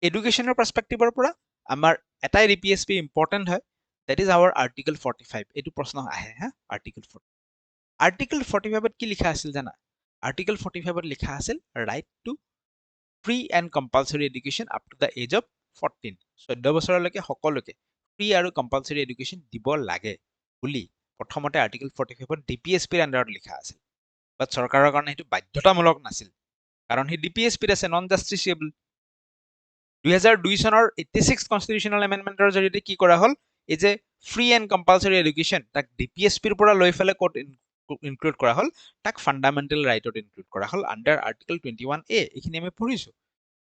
এডুকেশ্যনৰ পাৰ্সপেক্টিভৰ পৰা আমাৰ এটাই ডিপিএসপি ইম্পৰ্টেন্ট হয় দ্যাট ইজ আৱাৰ আৰ্টিকল 45 এইটো প্ৰশ্ন আহে হা আৰ্টিকল 45ত কি লিখা আছিল জানা আৰ্টিকল 45ত লিখা আছিল right to free and compulsory education up to the age of 14 14 বছৰলৈকে সকলোকে ফ্ৰী আৰু কম্পালচৰি এডুকেশ্যন দিব লাগে বুলি প্ৰথমতে আৰ্টিকল 45ত ডিপিএছপিৰ আণ্ডাৰত লিখা আছিল বাট চৰকাৰৰ কাৰণে সেইটো বাধ্যতামূলক নাছিল কাৰণ সি ডিপিএছপিত আছে নন জাষ্টিচিয়েবল 2002 চনৰ 86 কনষ্টিটিউচনেল এমেণ্ডমেণ্টৰ জৰিয়তে কি কৰা হ'ল এই যে ফ্ৰী এণ্ড কম্পালচৰি এডুকেশ্যন তাক ডিপিএছপিৰ পৰা লৈ ফেলে ক'ত ইনক্লুড কৰা হ'ল তাক ফাণ্ডামেণ্টেল ৰাইটত ইনক্লুড কৰা হ'ল আণ্ডাৰ আৰ্টিকল 21A এইখিনি আমি পঢ়িছো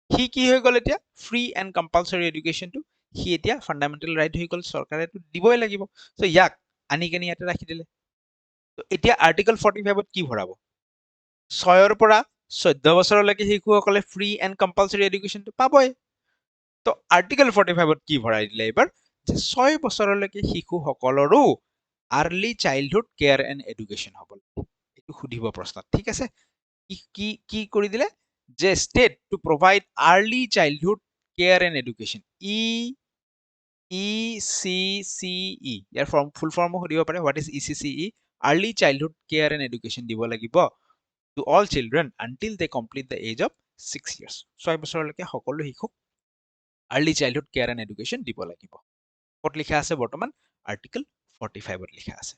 সি কি হৈ গ'ল এতিয়া ফ্ৰী এণ্ড কম্পালচৰি এডুকেশ্যনটো সি এতিয়া ফাণ্ডামেণ্টেল ৰাইট হৈ গ'ল চৰকাৰে দিবই লাগিব চ' ইয়াক আনি কেনি ইয়াতে ৰাখি দিলে এতিয়া আৰ্টিকল 45ত কি ভৰাব 6ৰ পৰা 14 বছৰলৈকে শিশুসকলে ফ্ৰী এণ্ড কম্পালচৰি এডুকেশ্যনটো পাবই তো আৰ্টিকল 45ত কি ভৰাই দিলে এইবাৰ যে 6 বছৰলৈকে শিশুসকলৰো early childhood care and education হ'ব এইটো সুধিব প্ৰশ্নত ঠিক আছে কি কৰি দিলে যে state two provide early childhood care and education ECCE ইয়াৰ ফুল ফৰ্মো সুধিব পাৰে what is ECCE early childhood care and education দিব লাগিব to all children until they complete the age of 6 years 6 বছৰলৈকে সকলো শিশুক early childhood care and education দিব লাগিব ক'ত লিখা আছে বৰ্তমান আৰ্টিকল 45ত লিখা আছে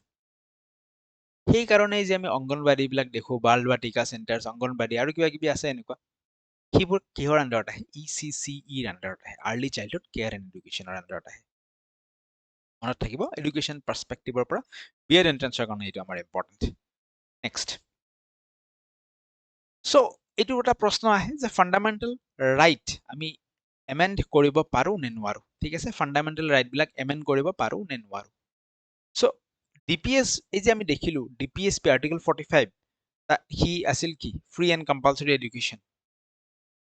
সেইকাৰণেই যে আমি অংগনবাড়ীবিলাক দেখো বাল বাটিকা চেণ্টাৰ্ছ অংগনবাড়ী আৰু কিবা কিবি আছে এনেকুৱা সেইবোৰ কিহৰ আণ্ডাৰত আহে ECCEৰ আণ্ডাৰত আহে আৰ্লি চাইল্ডহুড কেয়াৰ এণ্ড এডুকেশ্যনৰ আণ্ডাৰত আহে মনত থাকিব এডুকেশ্যন পাৰ্চপেক্টিভৰ পৰা বিএড এণ্ট্ৰেন্সৰ কাৰণে এইটো আমাৰ ইম্পৰ্টেণ্ট নেক্সট চ' এইটো এটা প্ৰশ্ন আহে যে ফাণ্ডামেণ্টেল ৰাইট আমি এমেণ্ড কৰিব পাৰোঁ নে নোৱাৰোঁ ঠিক আছে ফাণ্ডামেণ্টেল ৰাইটবিলাক এমেণ্ড কৰিব পাৰোঁ নে নোৱাৰোঁ চ' ডিপিএছ এই যে আমি দেখিলোঁ ডিপিএছপি আৰ্টিকল 45 সি আছিল কি ফ্ৰী এণ্ড কম্পালচৰি এডুকেশ্যন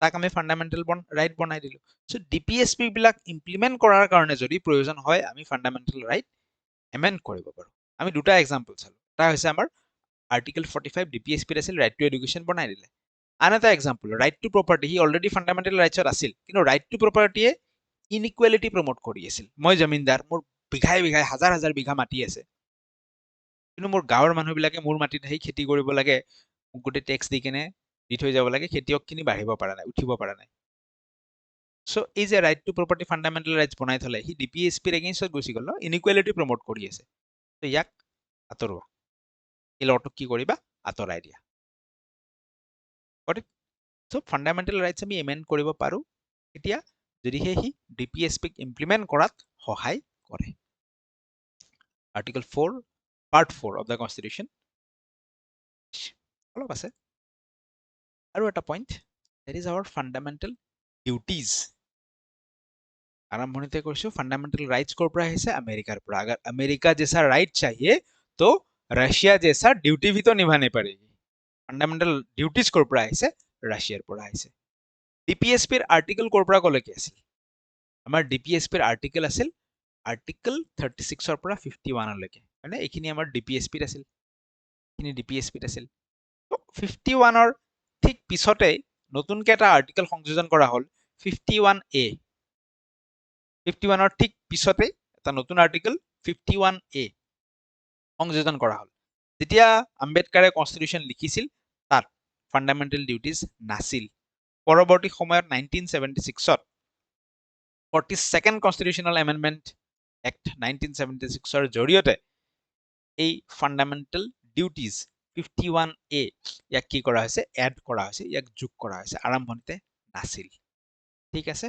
তাক আমি ফাণ্ডামেণ্টেল ৰাইট বনাই দিলোঁ চ' ডিপিএছপি বিলাক ইমপ্লিমেণ্ট কৰাৰ কাৰণে যদি প্ৰয়োজন হয় আমি ফাণ্ডামেণ্টেল ৰাইট এমেণ্ড কৰিব পাৰোঁ আমি দুটা এক্সাম্পল চালোঁ এটা হৈছে আমাৰ আৰ্টিকল 45 ডিপিএছপিত আছিল ৰাইট টু এডুকেশ্যন বনাই দিলে আন এটা এক্সাম্পল ৰাইট টু প্ৰপাৰ্টি সি অলৰেডি ফাণ্ডামেণ্টেল ৰাইটছত আছিল কিন্তু ৰাইট টু প্ৰপাৰ্টিয়ে ইনইকুৱেলিটি প্ৰমোট কৰি আছিল মই জমিনদাৰ মোৰ বিঘাই বিঘাই হাজাৰ হাজাৰ বিঘা মাটি আছে কিন্তু মোৰ গাঁৱৰ মানুহবিলাকে মোৰ মাটিত আহি খেতি কৰিব লাগে মোক গোটেই টেক্স দি কেনে দি থৈ যাব লাগে খেতিয়কখিনি বাঢ়িব পৰা নাই উঠিব পৰা নাই চ' এই যে right to property fundamental rights বনাই থলে সি ডিপিএছপিৰ এগেইনষ্টত গুচি গ'ল ইনইকুৱেলিটি প্ৰমোট কৰি আছে ত' ইয়াক আঁতৰোৱা এই লটোক কি কৰিবা আঁতৰাই দিয়া চ' ফাণ্ডামেণ্টেল ৰাইটছ আমি এমেণ্ড কৰিব পাৰোঁ এতিয়া যদিহে সি ডিপিএছপিক ইমপ্লিমেণ্ট কৰাত সহায় কৰে article 4 part 4 of the constitution অলপ আছে আৰু এটা point that is our fundamental duties আৰম্ভণিতে কৈছোঁ ফাণ্ডামেণ্টেল ৰাইটছ ক'ৰ পৰা আহিছে আমেৰিকাৰ পৰা अगर अमेरिका जैसा राइट चाहिए तो रशिया जैसा ड्यूटी भी तो निभाने पड़ेगी ফাণ্ডামেণ্টেল ডিউটিজ ক'ৰ পৰা আহিছে ৰাছিয়াৰ পৰা আহিছে ডিপিএছপিৰ আৰ্টিকল ক'ৰ পৰা ক'লৈকে আছিল আমাৰ ডিপিএছপিৰ আৰ্টিকল আছিল আৰ্টিকল 36ৰ পৰা 51লৈকে মানে এইখিনি আমাৰ ডিপিএছপিত আছিল এইখিনি ডিপিএছপিত আছিল 51ৰ ঠিক পিছতে নতুনকৈ এটা আৰ্টিকল সংযোজন কৰা হ'ল 51A 51ৰ ঠিক পিছতে এটা নতুন আৰ্টিকল 51A সংযোজন কৰা হ'ল যেতিয়া আম্বেদকাৰে কনষ্টিটিউশ্যন লিখিছিল তাত ফাণ্ডামেণ্টেল ডিউটিজ নাছিল পৰৱৰ্তী সময়ত 1976ত 42nd কনষ্টিটিউশ্যনেল এমেণ্ডমেণ্ট এক্ট 1976ৰ জৰিয়তে এই ফাণ্ডামেণ্টেল ডিউটিজ 51A ইয়াক কি কৰা হৈছে এড কৰা হৈছে ইয়াক যোগ কৰা হৈছে আৰম্ভণিতে নাছিল ঠিক আছে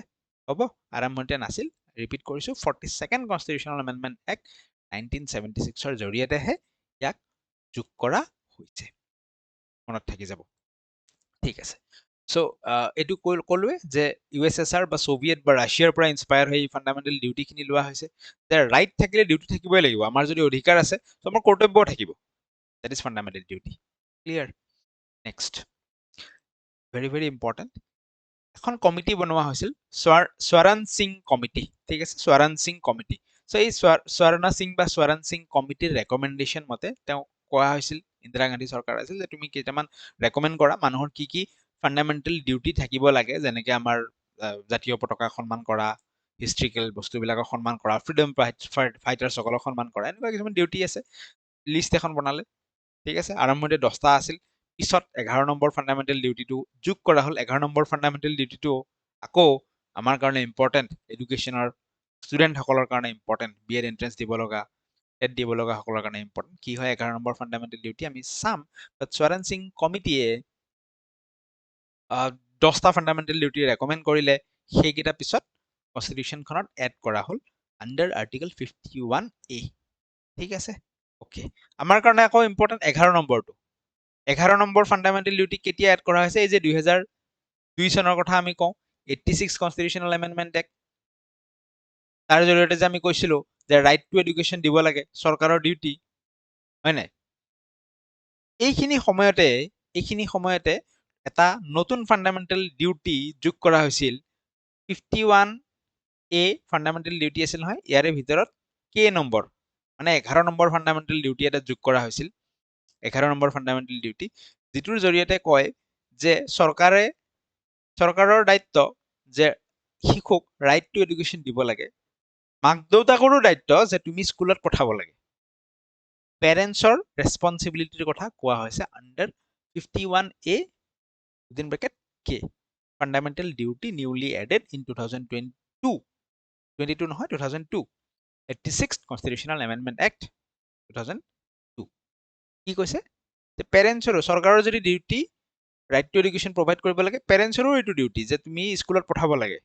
হ'ব আৰম্ভণিতে নাছিল ৰিপিট কৰিছোঁ 42nd কনষ্টিটিউশ্যনেল এমেণ্ডমেণ্ট এক্ট 1976ৰ জৰিয়তেহে ইয়াক যোগ কৰা হৈছে মনত থাকি যাব ঠিক আছে চ' এইটো ক'লোৱে যে USSR বা ছ'ভিয়েট বা ৰাছিয়াৰ পৰা ইনস্পায়াৰ হৈ ফাণ্ডামেণ্টেল ডিউটিখিনি লোৱা হৈছে যে ৰাইট থাকিলে ডিউটি থাকিবই লাগিব আমাৰ যদি অধিকাৰ আছে ত' আমাৰ কৰ্তব্যও থাকিব that is fundamental duty clear next very very important এখন কমিটি বনোৱা হৈছিল স্বৰণ সিং কমিটি ঠিক আছে স্বৰণ সিং কমিটি চ' এই স্বৰ্ণ সিং বা স্বৰণ সিং কমিটিৰ ৰেকমেণ্ডেশ্যন মতে তেওঁ কোৱা হৈছিল ইন্দিৰা গান্ধী চৰকাৰ আছিল যে তুমি কেইটামান ৰেকমেণ্ড কৰা মানুহৰ কি কি ফাণ্ডামেণ্টেল ডিউটি থাকিব লাগে যেনেকৈ আমাৰ জাতীয় পতাকা সন্মান কৰা হিষ্ট্ৰিকেল বস্তুবিলাকক সন্মান কৰা ফ্ৰীডম ফাইটাৰ্ছসকলক সন্মান কৰা এনেকুৱা কিছুমান ডিউটি আছে লিষ্ট এখন বনালে ঠিক আছে আৰম্ভণিতে 10টা আছিল পিছত 11 নম্বৰ ফাণ্ডামেণ্টেল ডিউটিটো যোগ কৰা হ'ল 11 নম্বৰ ফাণ্ডামেণ্টেল ডিউটিটো আকৌ আমাৰ কাৰণে ইম্পৰ্টেণ্ট এডুকেশ্যনৰ ষ্টুডেণ্টসকলৰ কাৰণে ইম্পৰ্টেণ্ট, BEd এণ্ট্ৰেন্স দিব লগা, টেট দিব লগা সকলৰ কাৰণে ইম্পৰ্টেণ্ট। কি হয় 11 নম্বৰ ফাণ্ডামেণ্টেল ডিউটি আমি চাম, বাট স্বৰণ সিং কমিটিয়ে 10টা ফাণ্ডামেণ্টেল ডিউটি ৰেকমেণ্ড কৰিলে, সেইকেইটা পিছত কনষ্টিটিউশ্যনখনত এড কৰা হ'ল আণ্ডাৰ আৰ্টিকল 51A। ঠিক আছে, অ'কে। আমাৰ কাৰণে আকৌ ইম্পৰ্টেণ্ট 11 নম্বৰটো। 11 নম্বৰ ফাণ্ডামেণ্টেল ডিউটি কেতিয়া এড কৰা হৈছে? এই যে 2002 চনৰ কথা আমি কওঁ, 86 কনষ্টিটিউশ্যনেল এমেণ্ডমেণ্ট এক্ট, তাৰ জৰিয়তে যে আমি কৈছিলো যে ৰাইট টু এডুকেশ্যন দিব লাগে, চৰকাৰৰ ডিউটি, হয় নাই? এইখিনি সময়তে এটা নতুন ফাণ্ডামেণ্টেল ডিউটি যোগ কৰা হৈছিল। 51A ফাণ্ডামেণ্টেল ডিউটি আছিল নহয়, ইয়াৰে ভিতৰত K নম্বৰ মানে 11 নম্বৰ ফাণ্ডামেণ্টেল ডিউটি এটা যোগ কৰা হৈছিল। 11 নম্বৰ ফাণ্ডামেণ্টেল ডিউটি, যিটোৰ জৰিয়তে কয় যে চৰকাৰৰ দায়িত্ব যে শিশুক ৰাইট টু এডুকেশ্যন দিব লাগে, মাক দেউতাকৰো দায়িত্ব যে তুমি স্কুলত পঠাব লাগে। পেৰেণ্টছৰ ৰেছপনচিবিলিটিৰ কথা কোৱা হৈছে under 51A within bracket K fundamental duty newly added in 2002 নহয় 2002 86th কনষ্টিটিউশ্যনেল এমেণ্ডমেণ্ট এক্ট 2002। কি কৈছে যে পেৰেণ্টছৰো, চৰকাৰৰ যদি duty right to education provide কৰিব লাগে, পেৰেণ্টছৰো এইটো ডিউটি যে তুমি স্কুলত পঠাব লাগে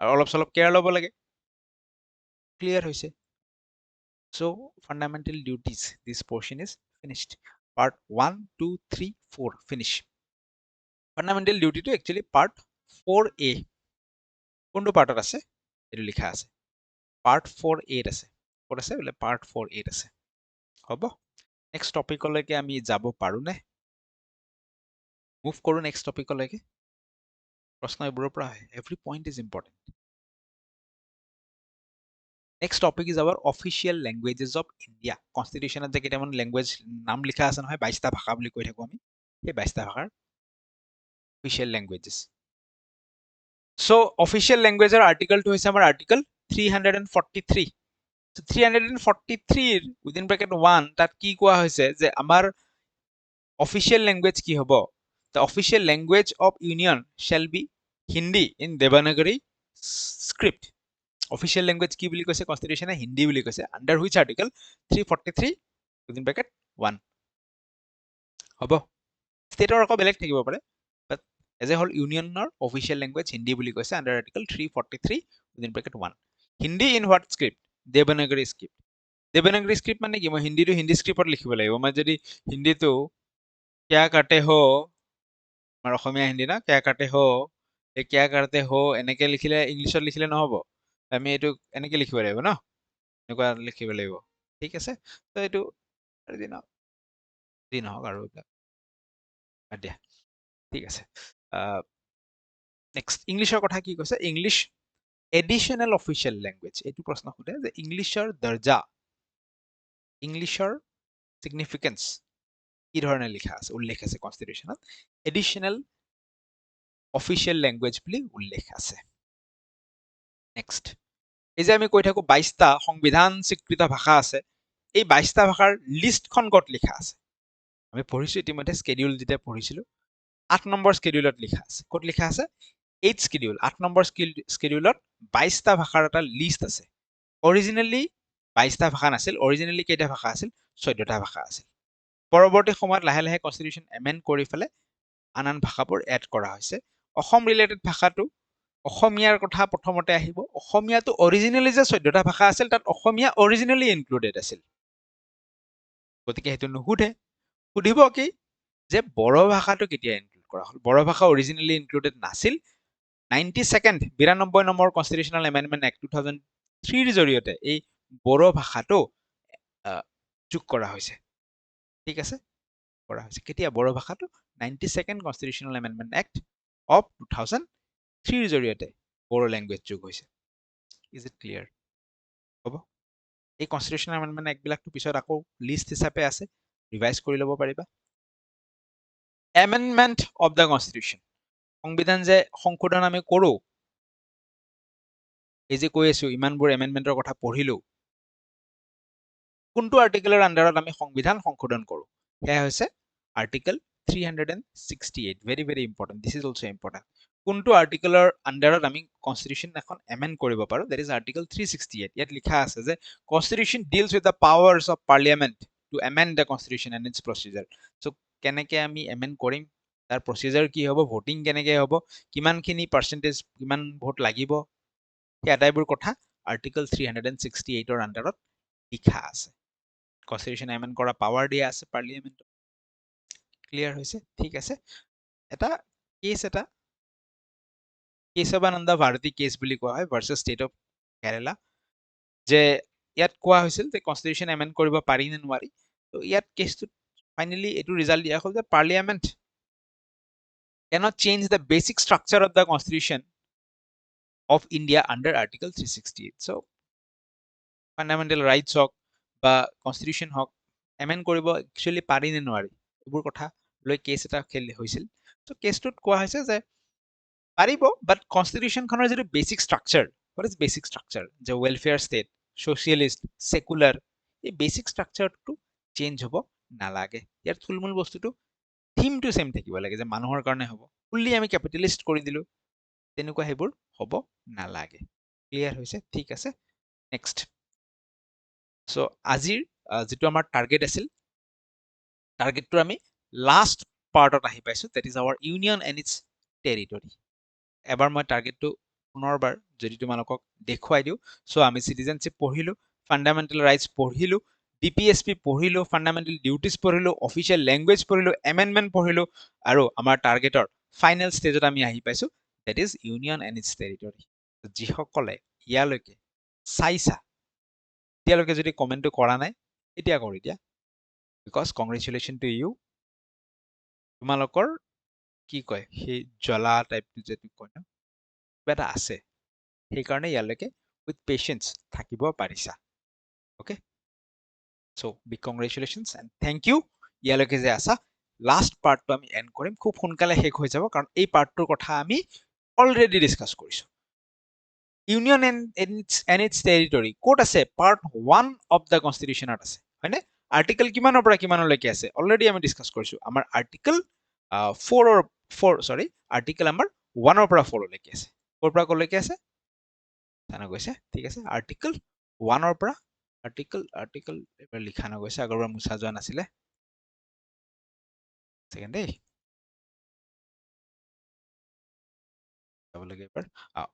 আৰু অলপ চলপ কেয়াৰ ল'ব লাগে। ক্লিয়াৰ হৈছে? So fundamental duties, this portion is finished. Part 1, 2, 3, 4 finish. Fundamental duty to actually part 4A. কোনটো পাৰ্টত আছে এইটো লিখা আছে, part 4A আছে। ক'ত আছে বোলে? part 4A আছে। হ'ব, নেক্সট টপিকলৈকে আমি যাব পাৰোঁনে? মুভ কৰোঁ নেক্সট টপিকলৈকে। প্ৰশ্ন এইবোৰৰ পৰা আহে, every point is important. Next topic is our official languages of India. কনষ্টিটিউশ্যনত যে কেইটামান লেংগুৱেজ নাম লিখা আছে নহয়, 22টা ভাষা বুলি কৈ থাকোঁ আমি, সেই 22টা ভাষাৰ অফিচিয়েল লেংগুৱেজেছ। চ' অফিচিয়েল লেংগুৱেজৰ আৰ্টিকলটো হৈছে আমাৰ আৰ্টিকল 343। 343 উইদিন ব্ৰেকেট 1 তাত কি কোৱা হৈছে যে আমাৰ অফিচিয়েল লেংগুৱেজ কি হ'ব? The official language of union shall be Hindi in Devanagari script. Official language কি বুলি কৈছে কনষ্টিটিউশ্যনে? হিন্দী বুলি কৈছে। Under which article? 343 within bracket 1। হ'ব, ষ্টেটৰ আকৌ বেলেগ থাকিব পাৰে, বাট এজ এ হ'ল ইউনিয়নৰ অফিচিয়েল লেংগুৱেজ হিন্দী বুলি কৈছে under article 343 within bracket 1। Hindi in what script? Devanagari script. Devanagari script মানে কি? মই হিন্দীটো হিন্দী স্ক্ৰিপ্টত লিখিব লাগিব। মই যদি হিন্দীটো ক্যা কাটে হো, আমাৰ অসমীয়া হিন্দী না, ক্যা কাটে হো, এই ক্যা কাটে হো এনেকে লিখিলে, ইংলিছত লিখিলে নহ'ব। আমি এইটো এনেকে লিখিব লাগিব ন, এনেকুৱা লিখিব লাগিব। ঠিক আছে, তো এইটো যি নহওক আৰু এইবিলাক বাদ দিয়া। ঠিক আছে, নেক্সট ইংলিছৰ কথা কি কৈছে? English additional official language. এইটো প্ৰশ্ন সোধে যে ইংলিছৰ দৰ্জা, ইংলিছৰ ছিগনিফিকেঞ্চ কি ধৰণে লিখা আছে, উল্লেখ আছে কনষ্টিটিউশ্যনত? এডিশ্যনেল অফিচিয়েল লেংগুৱেজ বুলি উল্লেখ আছে। নেক্সট, এই যে আমি কৈ থাকোঁ 22টা সংবিধান স্বীকৃত ভাষা আছে, এই 22টা ভাষাৰ লিষ্টখন ক'ত লিখা আছে? আমি পঢ়িছোঁ ইতিমধ্যে, স্কেডিউল যেতিয়া পঢ়িছিলোঁ 8 নম্বৰ স্কেডিউলত লিখা আছে। ক'ত লিখা আছে? 8 স্কেডিউল, 8 নম্বৰ স্কেডিউলত 22টা ভাষাৰ এটা লিষ্ট আছে। অৰিজিনেলি 22টা ভাষা নাছিল, অৰিজিনেলি কেইটা ভাষা আছিল? 14টা ভাষা আছিল। পৰৱৰ্তী সময়ত লাহে লাহে কনষ্টিটিউশ্যন এমেণ্ড কৰি পেলাই আন ভাষাবোৰ এড কৰা হৈছে। অসম ৰিলেটেড ভাষাটো, অসমীয়াৰ কথা প্ৰথমতে আহিব। অসমীয়াটো অৰিজিনেলি যে 14টা ভাষা আছিল, তাত অসমীয়া অৰিজিনেলি ইনক্লুডেড আছিল, গতিকে সেইটো নুসুধে। সুধিব কি যে বড়ো ভাষাটো কেতিয়া ইনক্লুড কৰা হ'ল? বড়ো ভাষা অৰিজিনেলি ইনক্লুডেড নাছিল। 92 নম্বৰ কনষ্টিটিউশ্যনেল এমেণ্ডমেণ্ট এক্ট 2003ৰ জৰিয়তে এই বড়ো ভাষাটো যোগ কৰা হৈছে। ঠিক আছে, কৰা হৈছে কেতিয়া? বড়ো ভাষাটো 92nd constitutional amendment act of 2003ৰ জৰিয়তে বড়ো লেংগুৱেজ যোগ হৈছে। Is it clear? হ'ব, এই কনষ্টিটিউশ্যনেল এমেণ্ডমেণ্ট এক্টবিলাকটো পিছত আকৌ লিষ্ট হিচাপে আছে, ৰিভাইজ কৰি ল'ব পাৰিবা। এমেণ্ডমেণ্ট অফ দ্য কনষ্টিটিউশ্যন, সংবিধান যে সংশোধন আমি কৰোঁ, এই যে কৈ আছোঁ ইমানবোৰ এমেণ্ডমেণ্টৰ কথা পঢ়িলোঁ, কোনটো আৰ্টিকেলৰ আণ্ডাৰত আমি সংবিধান সংশোধন কৰোঁ? সেয়া হৈছে article 368। Very very important, this is also' important. কোনটো আৰ্টিকলৰ আন্ডাৰত আমি কনষ্টিটিউশ্যন এখন এমেন্ড কৰিব পাৰো, দ্যাট ইজ আৰ্টিকল 368। ইয়াত লিখা আছে যে constitution deals with the powers of parliament to amend the constitution and its procedure. So' কেনেকে আমি এমেন্ড কৰিম, তাৰ প্ৰচিজাৰ কি হ'ব, ভোটিং কেনেকে হ'ব, কিমানখিনি পাৰ্চেণ্টেজ, কিমান ভোট লাগিব, সেই আটাইবোৰ কথা আৰ্টিকল 368ৰ আন্ডাৰত লিখা আছে। কনষ্টিটিউশ্যন এমেন্ড কৰা পাৱাৰ দিয়া আছে পাৰ্লিয়ামেণ্টত। ক্লিয়াৰ হৈছে? ঠিক আছে। এটা কেশৱানন্দ ভাৰতী কেছ বুলি কোৱা হয় ভাৰ্চেছ ষ্টেট অফ কেৰেলা, যে ইয়াত কোৱা হৈছিল যে কনষ্টিটিউশ্যন এমেন্ড কৰিব পাৰি নে নোৱাৰি। তো ইয়াত কেছটোত ফাইনেলি এইটো ৰিজাল্ট দিয়া হ'ল যে parliament cannot change the basic structure of the constitution of India under Article 368. So fundamental rights হওক বা কনষ্টিটিউশ্যন হওক এমেন্ড কৰিব একচুৱেলি পাৰি নে নোৱাৰি, এইবোৰ কথা লৈ কেছ এটা হৈছিল। চ' কেছটোত কোৱা হৈছে যে পাৰিব, বাট কনষ্টিটিউশ্যনখনৰ যিটো basic structure, what is basic structure, যে ৱেলফেয়াৰ ষ্টেট, ছ'চিয়েলিষ্ট, ছেকুলাৰ, এই বেচিক ষ্ট্ৰাকচাৰটো চেঞ্জ হ'ব নালাগে। ইয়াৰ থুলমূল বস্তুটো থিমটো ছেম থাকিব লাগে, যে মানুহৰ কাৰণে হ'ব। ফুল্লি আমি কেপিটেলিষ্ট কৰি দিলোঁ, তেনেকুৱা সেইবোৰ হ'ব নালাগে। ক্লিয়াৰ হৈছে? ঠিক আছে, নেক্সট। চ' আজিৰ যিটো আমাৰ টাৰ্গেট আছিল, টাৰ্গেটটো আমি লাষ্ট পাৰ্টত আহি পাইছোঁ, that is our union and its territory. এবাৰ মই টাৰ্গেটটো পুনৰবাৰ যদি তোমালোকক দেখুৱাই দিওঁ। চ' আমি চিটিজেনশ্বিপ পঢ়িলোঁ, ফাণ্ডামেণ্টেল ৰাইটছ পঢ়িলোঁ, DPSP পঢ়িলোঁ, ফাণ্ডামেণ্টেল ডিউটিজ পঢ়িলোঁ, অফিচিয়েল লেংগুৱেজ পঢ়িলোঁ, এমেণ্ডমেণ্ট পঢ়িলোঁ, আৰু আমাৰ টাৰ্গেটৰ ফাইনেল ষ্টেজত আমি আহি পাইছোঁ, that is union and its territory. যিসকলে ইয়ালৈকে চাইছা, এতিয়ালৈকে যদি কমেণ্টটো কৰা নাই, এতিয়া কৰি দিয়া, বিকজ কংগ্ৰেচুলেশ্যন টু ইউ। তোমালোকৰ কি কয়, সেই জ্বলা টাইপটো যে কয় ন, কিবা এটা আছে, সেইকাৰণে ইয়ালৈকে উইথ পেচেঞ্চ থাকিব পাৰিছা। Okay, so' big congratulations and thank you. ইয়ালৈকে যে আছা, লাষ্ট পাৰ্টটো আমি এণ্ড কৰিম, খুব সোনকালে শেষ হৈ যাব, কাৰণ এই পাৰ্টটোৰ কথা আমি অলৰেডি ডিছকাছ কৰিছোঁ। ইউনিয়ন এণ্ড ইটছ টেৰিটৰী ক'ত আছে? পাৰ্ট 1 অফ দ্য কনষ্টিটিউশ্যনত আছে, হয়নে? আৰ্টিকল কিমানৰ পৰা কিমানলৈকে আছে অলৰেডি আমি ডিছকাছ কৰিছোঁ। আমাৰ আৰ্টিকল আৰ্টিকল আমাৰ 1ৰ পৰা 4লৈকে আছে। ক'ৰ পৰা ক'লৈকে আছে জানা গৈছে? ঠিক আছে, আৰ্টিকল 1ৰ পৰা আৰ্টিকল এবাৰ লিখা নগৈছে, আগৰবাৰ মুছা যোৱা নাছিলে, ছেকেণ্ড দেই,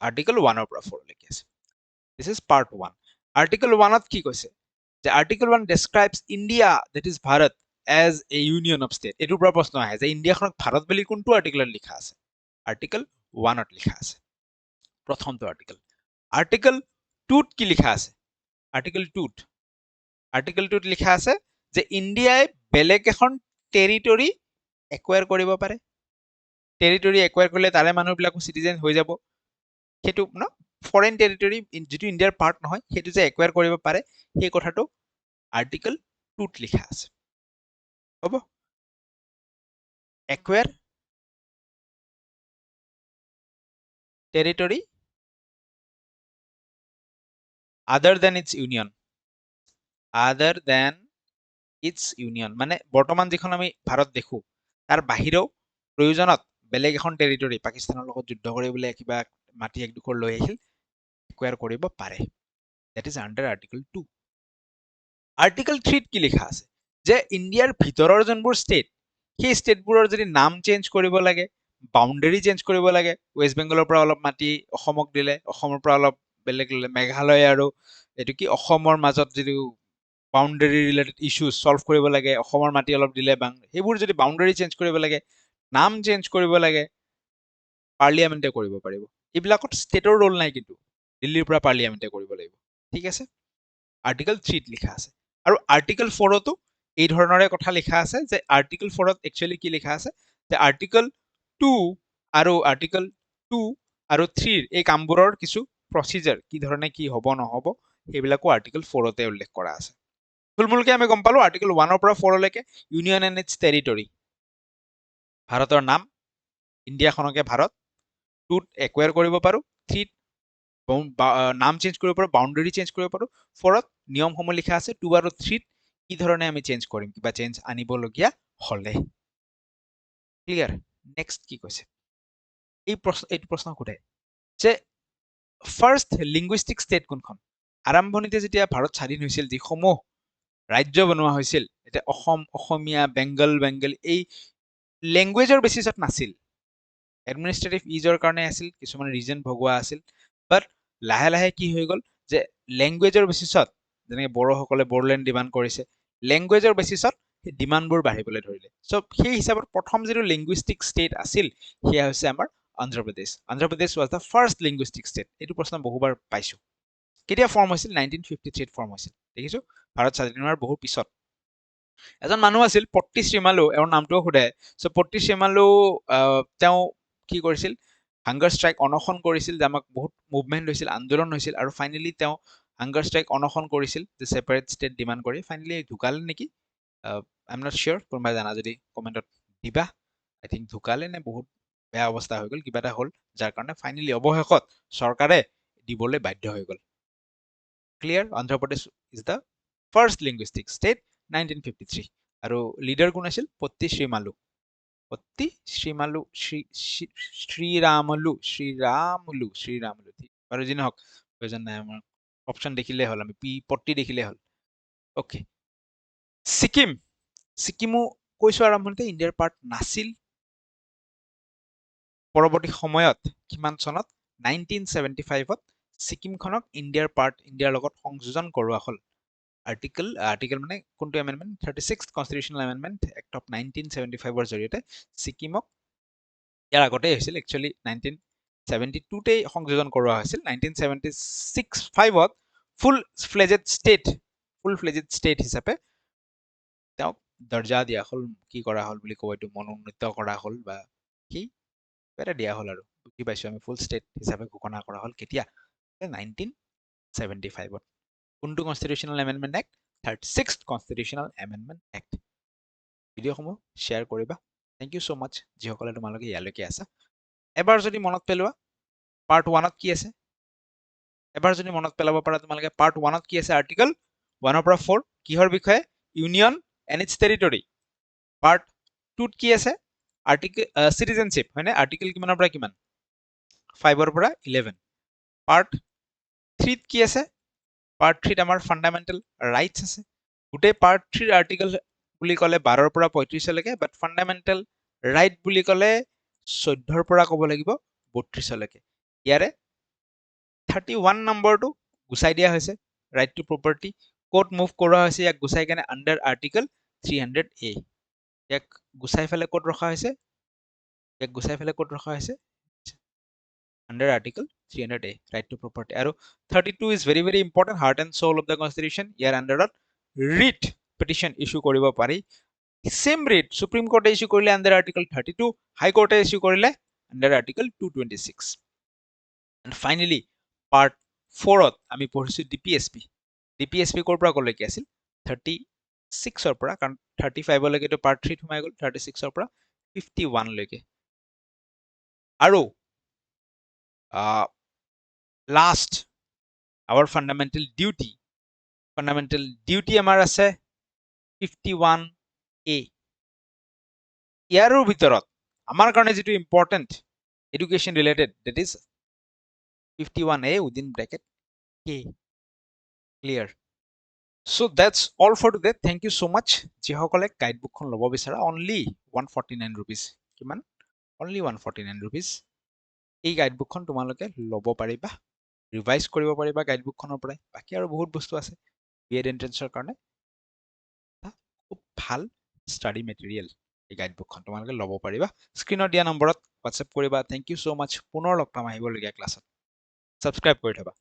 আৰ্টিকল 1ৰ পৰা 4লৈকে আছে। This is part 1। আৰ্টিকল 1ত কি কৈছে? যে article 1 describes India, that is Bharat, as a union of state. এইটোৰ পৰা প্ৰশ্ন আহে যে ইণ্ডিয়াখনক ভাৰত বুলি কোনটো আৰ্টিকলত লিখা আছে? আৰ্টিকল 1ত লিখা আছে, প্ৰথমটো আৰ্টিকল। আৰ্টিকল 2ত কি লিখা আছে? আৰ্টিকল 2ত লিখা আছে যে ইণ্ডিয়াই বেলেগ এখন টেৰিটৰী একুৱায়াৰ কৰিব পাৰে। টেৰিটৰী একুৱায়াৰ কৰিলে তাৰে মানুহবিলাকো চিটিজেন হৈ যাব। সেইটো ন, ফৰেইন টেৰিটৰী যিটো ইণ্ডিয়াৰ পাৰ্ট নহয়, সেইটো যে একুৱায়াৰ কৰিব পাৰে, সেই কথাটো আৰ্টিকল 2ত লিখা আছে। হ'ব, একুৱায়াৰ টেৰিটৰী আদাৰ দেন ইটছ ইউনিয়ন, মানে বৰ্তমান যিখন আমি ভাৰত দেখো, তাৰ বাহিৰেও প্ৰয়োজনত বেলেগ এখন টেৰিটৰী, পাকিস্তানৰ লগত যুদ্ধ কৰিবলৈ কিবা মাটি একডোখৰ লৈ আহিল, একুৱায়াৰ কৰিব পাৰে। That is under article 2। Article 3ত কি লিখা আছে? যে ইণ্ডিয়াৰ ভিতৰৰ যোনবোৰ ষ্টেট, সেই ষ্টেটবোৰৰ যদি নাম চেঞ্জ কৰিব লাগে, বাউণ্ডেৰী চেঞ্জ কৰিব লাগে, ৱেষ্ট বেংগলৰ পৰা অলপ মাটি অসমক দিলে, অসমৰ পৰা অলপ বেলেগ ল'লে, মেঘালয় আৰু এইটো কি অসমৰ মাজত যিটো বাউণ্ডেৰী ৰিলেটেড ইছ্যুজ ছল্ভ কৰিব লাগে, অসমৰ মাটি অলপ দিলে, সেইবোৰ যদি বাউণ্ডেৰী চেঞ্জ কৰিব লাগে, নাম চেঞ্জ কৰিব লাগে, পাৰ্লিয়ামেণ্টে কৰিব পাৰিব। এইবিলাকত ষ্টেটৰ ৰোল নাই, কিন্তু দিল্লীৰ পৰা পাৰ্লিয়ামেণ্টে কৰিব লাগিব। ঠিক আছে, আৰ্টিকল 3ত লিখা আছে। আৰু আৰ্টিকল 4তো এই ধৰণৰে কথা লিখা আছে, যে আৰ্টিকল 4ত একচুৱেলি কি লিখা আছে, যে আৰ্টিকল 2 আৰু 3ৰ এই কামবোৰৰ কিছু প্ৰচিজাৰ, কি ধৰণে কি হ'ব নহ'ব, সেইবিলাকো আৰ্টিকল 4তে উল্লেখ কৰা আছে। থুলমূলকে আমি গম পালো, আৰ্টিকল 1ৰ পৰা 4লৈকে ইউনিয়ন এণ্ড ইটছ টেৰিটৰী, ভাৰতৰ নাম, ইণ্ডিয়াখনকে ভাৰত, 2ত একুৱায়াৰ কৰিব পাৰো, 3ত নাম চেঞ্জ কৰিব পাৰো, বাউণ্ডেৰী চেঞ্জ কৰিব পাৰো, 4ত নিয়মসমূহ লিখা আছে, 2 আৰু 3ত কি ধৰণে আমি চেঞ্জ কৰিম, কিবা চেঞ্জ আনিবলগীয়া হলে। ক্লিয়াৰ? নেক্সট কি কৈছে? এইটো প্ৰশ্ন সোধে যে ফাৰ্ষ্ট লিংগুইষ্টিক ষ্টেট কোনখন? আৰম্ভণিতে যেতিয়া ভাৰত স্বাধীন হৈছিল, যিসমূহ ৰাজ্য বনোৱা হৈছিল, এতিয়া অসম, অসমীয়া, বেংগল এই লেংগুৱেজৰ বেচিছত নাছিল, এডমিনিষ্ট্ৰেটিভ ইজৰ কাৰণে আছিল, কিছুমান ৰিজন ভগোৱা আছিল, বাট লাহে লাহে কি হৈ গ'ল যে লেংগুৱেজৰ বেচিছত, যেনেকে বড়োসকলে বড়োলেণ্ড ডিমাণ্ড কৰিছে, লেংগুৱেজৰ বেচিছত ডিমাণ্ডবোৰ বাঢ়িবলৈ ধৰিলে। চ' সেই হিচাপত প্ৰথম যিটো লিংগুইষ্টিক ষ্টেট আছিল সেয়া হৈছে আমাৰ Andhra Pradesh. Andhra Pradesh was the first linguistic state. এইটো প্ৰশ্ন বহুবাৰ পাইছো। কেতিয়া ফৰ্ম হৈছিল? 1953 ফৰ্ম হৈছিল। দেখিছো ভাৰত স্বাধীন হোৱাৰ বহু পিছত। এজন মানুহ আছিল পট্টি শ্ৰীমালু, এওঁৰ নামটোও সোধে। চ' পট্টি শ্ৰীমালু তেওঁ কি কৰিছিল? হাংগাৰ ষ্ট্ৰাইক অনশন কৰিছিল, যে আমাক বহুত মুভমেণ্ট হৈছিল, আন্দোলন হৈছিল, আৰু ফাইনেলি তেওঁ হাংগাৰ ষ্ট্ৰাইক অনশন কৰিছিল, যে ছেপাৰেট ষ্টেট ডিমাণ্ড কৰি। ফাইনেলি ঢুকালে নেকি, আই এম নট চিয়'ৰ, কোনোবাই জানা যদি কমেণ্টত দিবা। আই থিংক ঢুকালে নে বহুত বেয়া অৱস্থা হৈ গ'ল, কিবা এটা হ'ল, যাৰ কাৰণে ফাইনেলি অৱশেষত চৰকাৰে দিবলৈ বাধ্য হৈ গ'ল। Clear? Andhra Pradesh is the first linguistic state 1953। আৰু লিডাৰ কোন আছিল? পট্টি শ্ৰীমালু। পট্টি শ্ৰীমালু, শ্ৰীৰামুলু, বাৰু যি নহওক, প্ৰয়োজন নাই আমাৰ, অপশ্যন দেখিলে হ'ল, আমি পট্টি দেখিলে হ'ল। অ'কে, ছিকিমো কৈছো আৰম্ভণিতে ইণ্ডিয়াৰ পাৰ্ট নাছিল। পৰৱৰ্তী সময়ত কিমান চনত? 1975ত ছিকিমখনক ইণ্ডিয়াৰ পাৰ্ট, ইণ্ডিয়াৰ লগত সংযোজন কৰোৱা হ'ল। আৰ্টিকেল মানে কোনটো amendment? 36th constitutional amendment act of 1975ৰ জৰিয়তে ছিকিমক, ইয়াৰ আগতেই হৈছিল একচুৱেলি, 1972তেই সংযোজন কৰোৱা হৈছিল। 1975ত ফুল ফ্লেজেড ষ্টেট হিচাপে তেওঁক দৰ্জা দিয়া হ'ল, কি কৰা হ'ল বুলি ক'ব, এইটো মনোনীত কৰা হ'ল, বা কি এটা দিয়া হ'ল, আৰু বুজি পাইছো আমি, ফুল ষ্টেট হিচাপে ঘোষণা কৰা হ'ল। কেতিয়া? 1975ত। কোনটো constitutional amendment act? 36th constitutional amendment act. ভিডিঅ'সমূহ শ্বেয়াৰ কৰিবা। থেংক ইউ ছ' মাছ যিসকলে তোমালোকে ইয়ালৈকে আছা। এবাৰ যদি মনত পেলোৱা, পাৰ্ট 1ত কি আছে? এবাৰ যদি মনত পেলাব পাৰা তোমালোকে, পাৰ্ট 1ত কি আছে? আৰ্টিকেল 1ৰ পৰা 4 কিহৰ বিষয়ে? Union and its territory. Part 2ত কি আছে? আৰ্টিকেল চিটিজেনশ্বিপ, হয়নে? আৰ্টিকেল কিমানৰ পৰা কিমান? 5ৰ পৰা 11। পাৰ্ট 3ত কি আছে? পাৰ্ট 3ত আমাৰ ফাণ্ডামেণ্টেল ৰাইটছ আছে। গোটেই পাৰ্ট 3ৰ আৰ্টিকেল বুলি ক'লে 12ৰ পৰা 35লৈকে, বাট ফাণ্ডামেণ্টেল ৰাইট বুলি ক'লে 14ৰ পৰা ক'ব লাগিব 32লৈকে। ইয়াৰে 31 নম্বৰটো গুচাই দিয়া হৈছে, ৰাইট টু প্ৰপাৰ্টি। ক'ত মুভ কৰোৱা হৈছে? ইয়াক গুচাই কেনে আণ্ডাৰ আৰ্টিকেল 300A। ইয়াক গুচাই ফেলে ক'ত ৰখা হৈছে? Under article 300A, right to property. আৰু 32 is very very important, heart and soul of the constitution. ইয়াৰ আণ্ডাৰত ৰিট পিটিশ্যন ইছ্যু কৰিব পাৰি। চেম ৰিট সুপ্ৰিম কোৰ্টে ইছ্যু কৰিলে আণ্ডাৰ আৰ্টিকেল 32, হাই কোৰ্টে ইছ্যু কৰিলে under article 226। And finally part 4ত আমি পঢ়িছো DPSP। DPSP ক'ৰ পৰা ক'লৈকে আছিল? 36ৰ পৰা, কাৰণ 35লৈকেতো পাৰ্ট 3ত সোমাই গ'ল, 36ৰ পৰা 51লৈকে। আৰু লাষ্ট আৱাৰ ফাণ্ডামেণ্টেল ডিউটি আমাৰ আছে 51A। ইয়াৰো ভিতৰত আমাৰ কাৰণে যিটো important education related, that is 51A within bracket K। Clear? So' that's all for today. Thank you so' much যিসকলে গাইড বুকখন ল'ব বিচাৰা। Only 149 rupees. কিমান? Only 149 rupees. এই গাইড বুকখন তোমালোকে ল'ব পাৰিবা, ৰিভাইজ কৰিব পাৰিবা গাইড বুকখনৰ পৰাই। বাকী আৰু বহুত বস্তু আছে B.Ed এণ্ট্ৰেন্সৰ কাৰণে। খুব ভাল ষ্টাডি মেটেৰিয়েল এই গাইড বুকখন, তোমালোকে ল'ব পাৰিবা। স্ক্ৰীনত দিয়া নম্বৰত হোৱাটছএপ কৰিবা। থেংক ইউ ছ' মাছ। পুনৰ লগ পাম আহিবলগীয়া ক্লাছত। ছাবস্ক্ৰাইব কৰি থবা।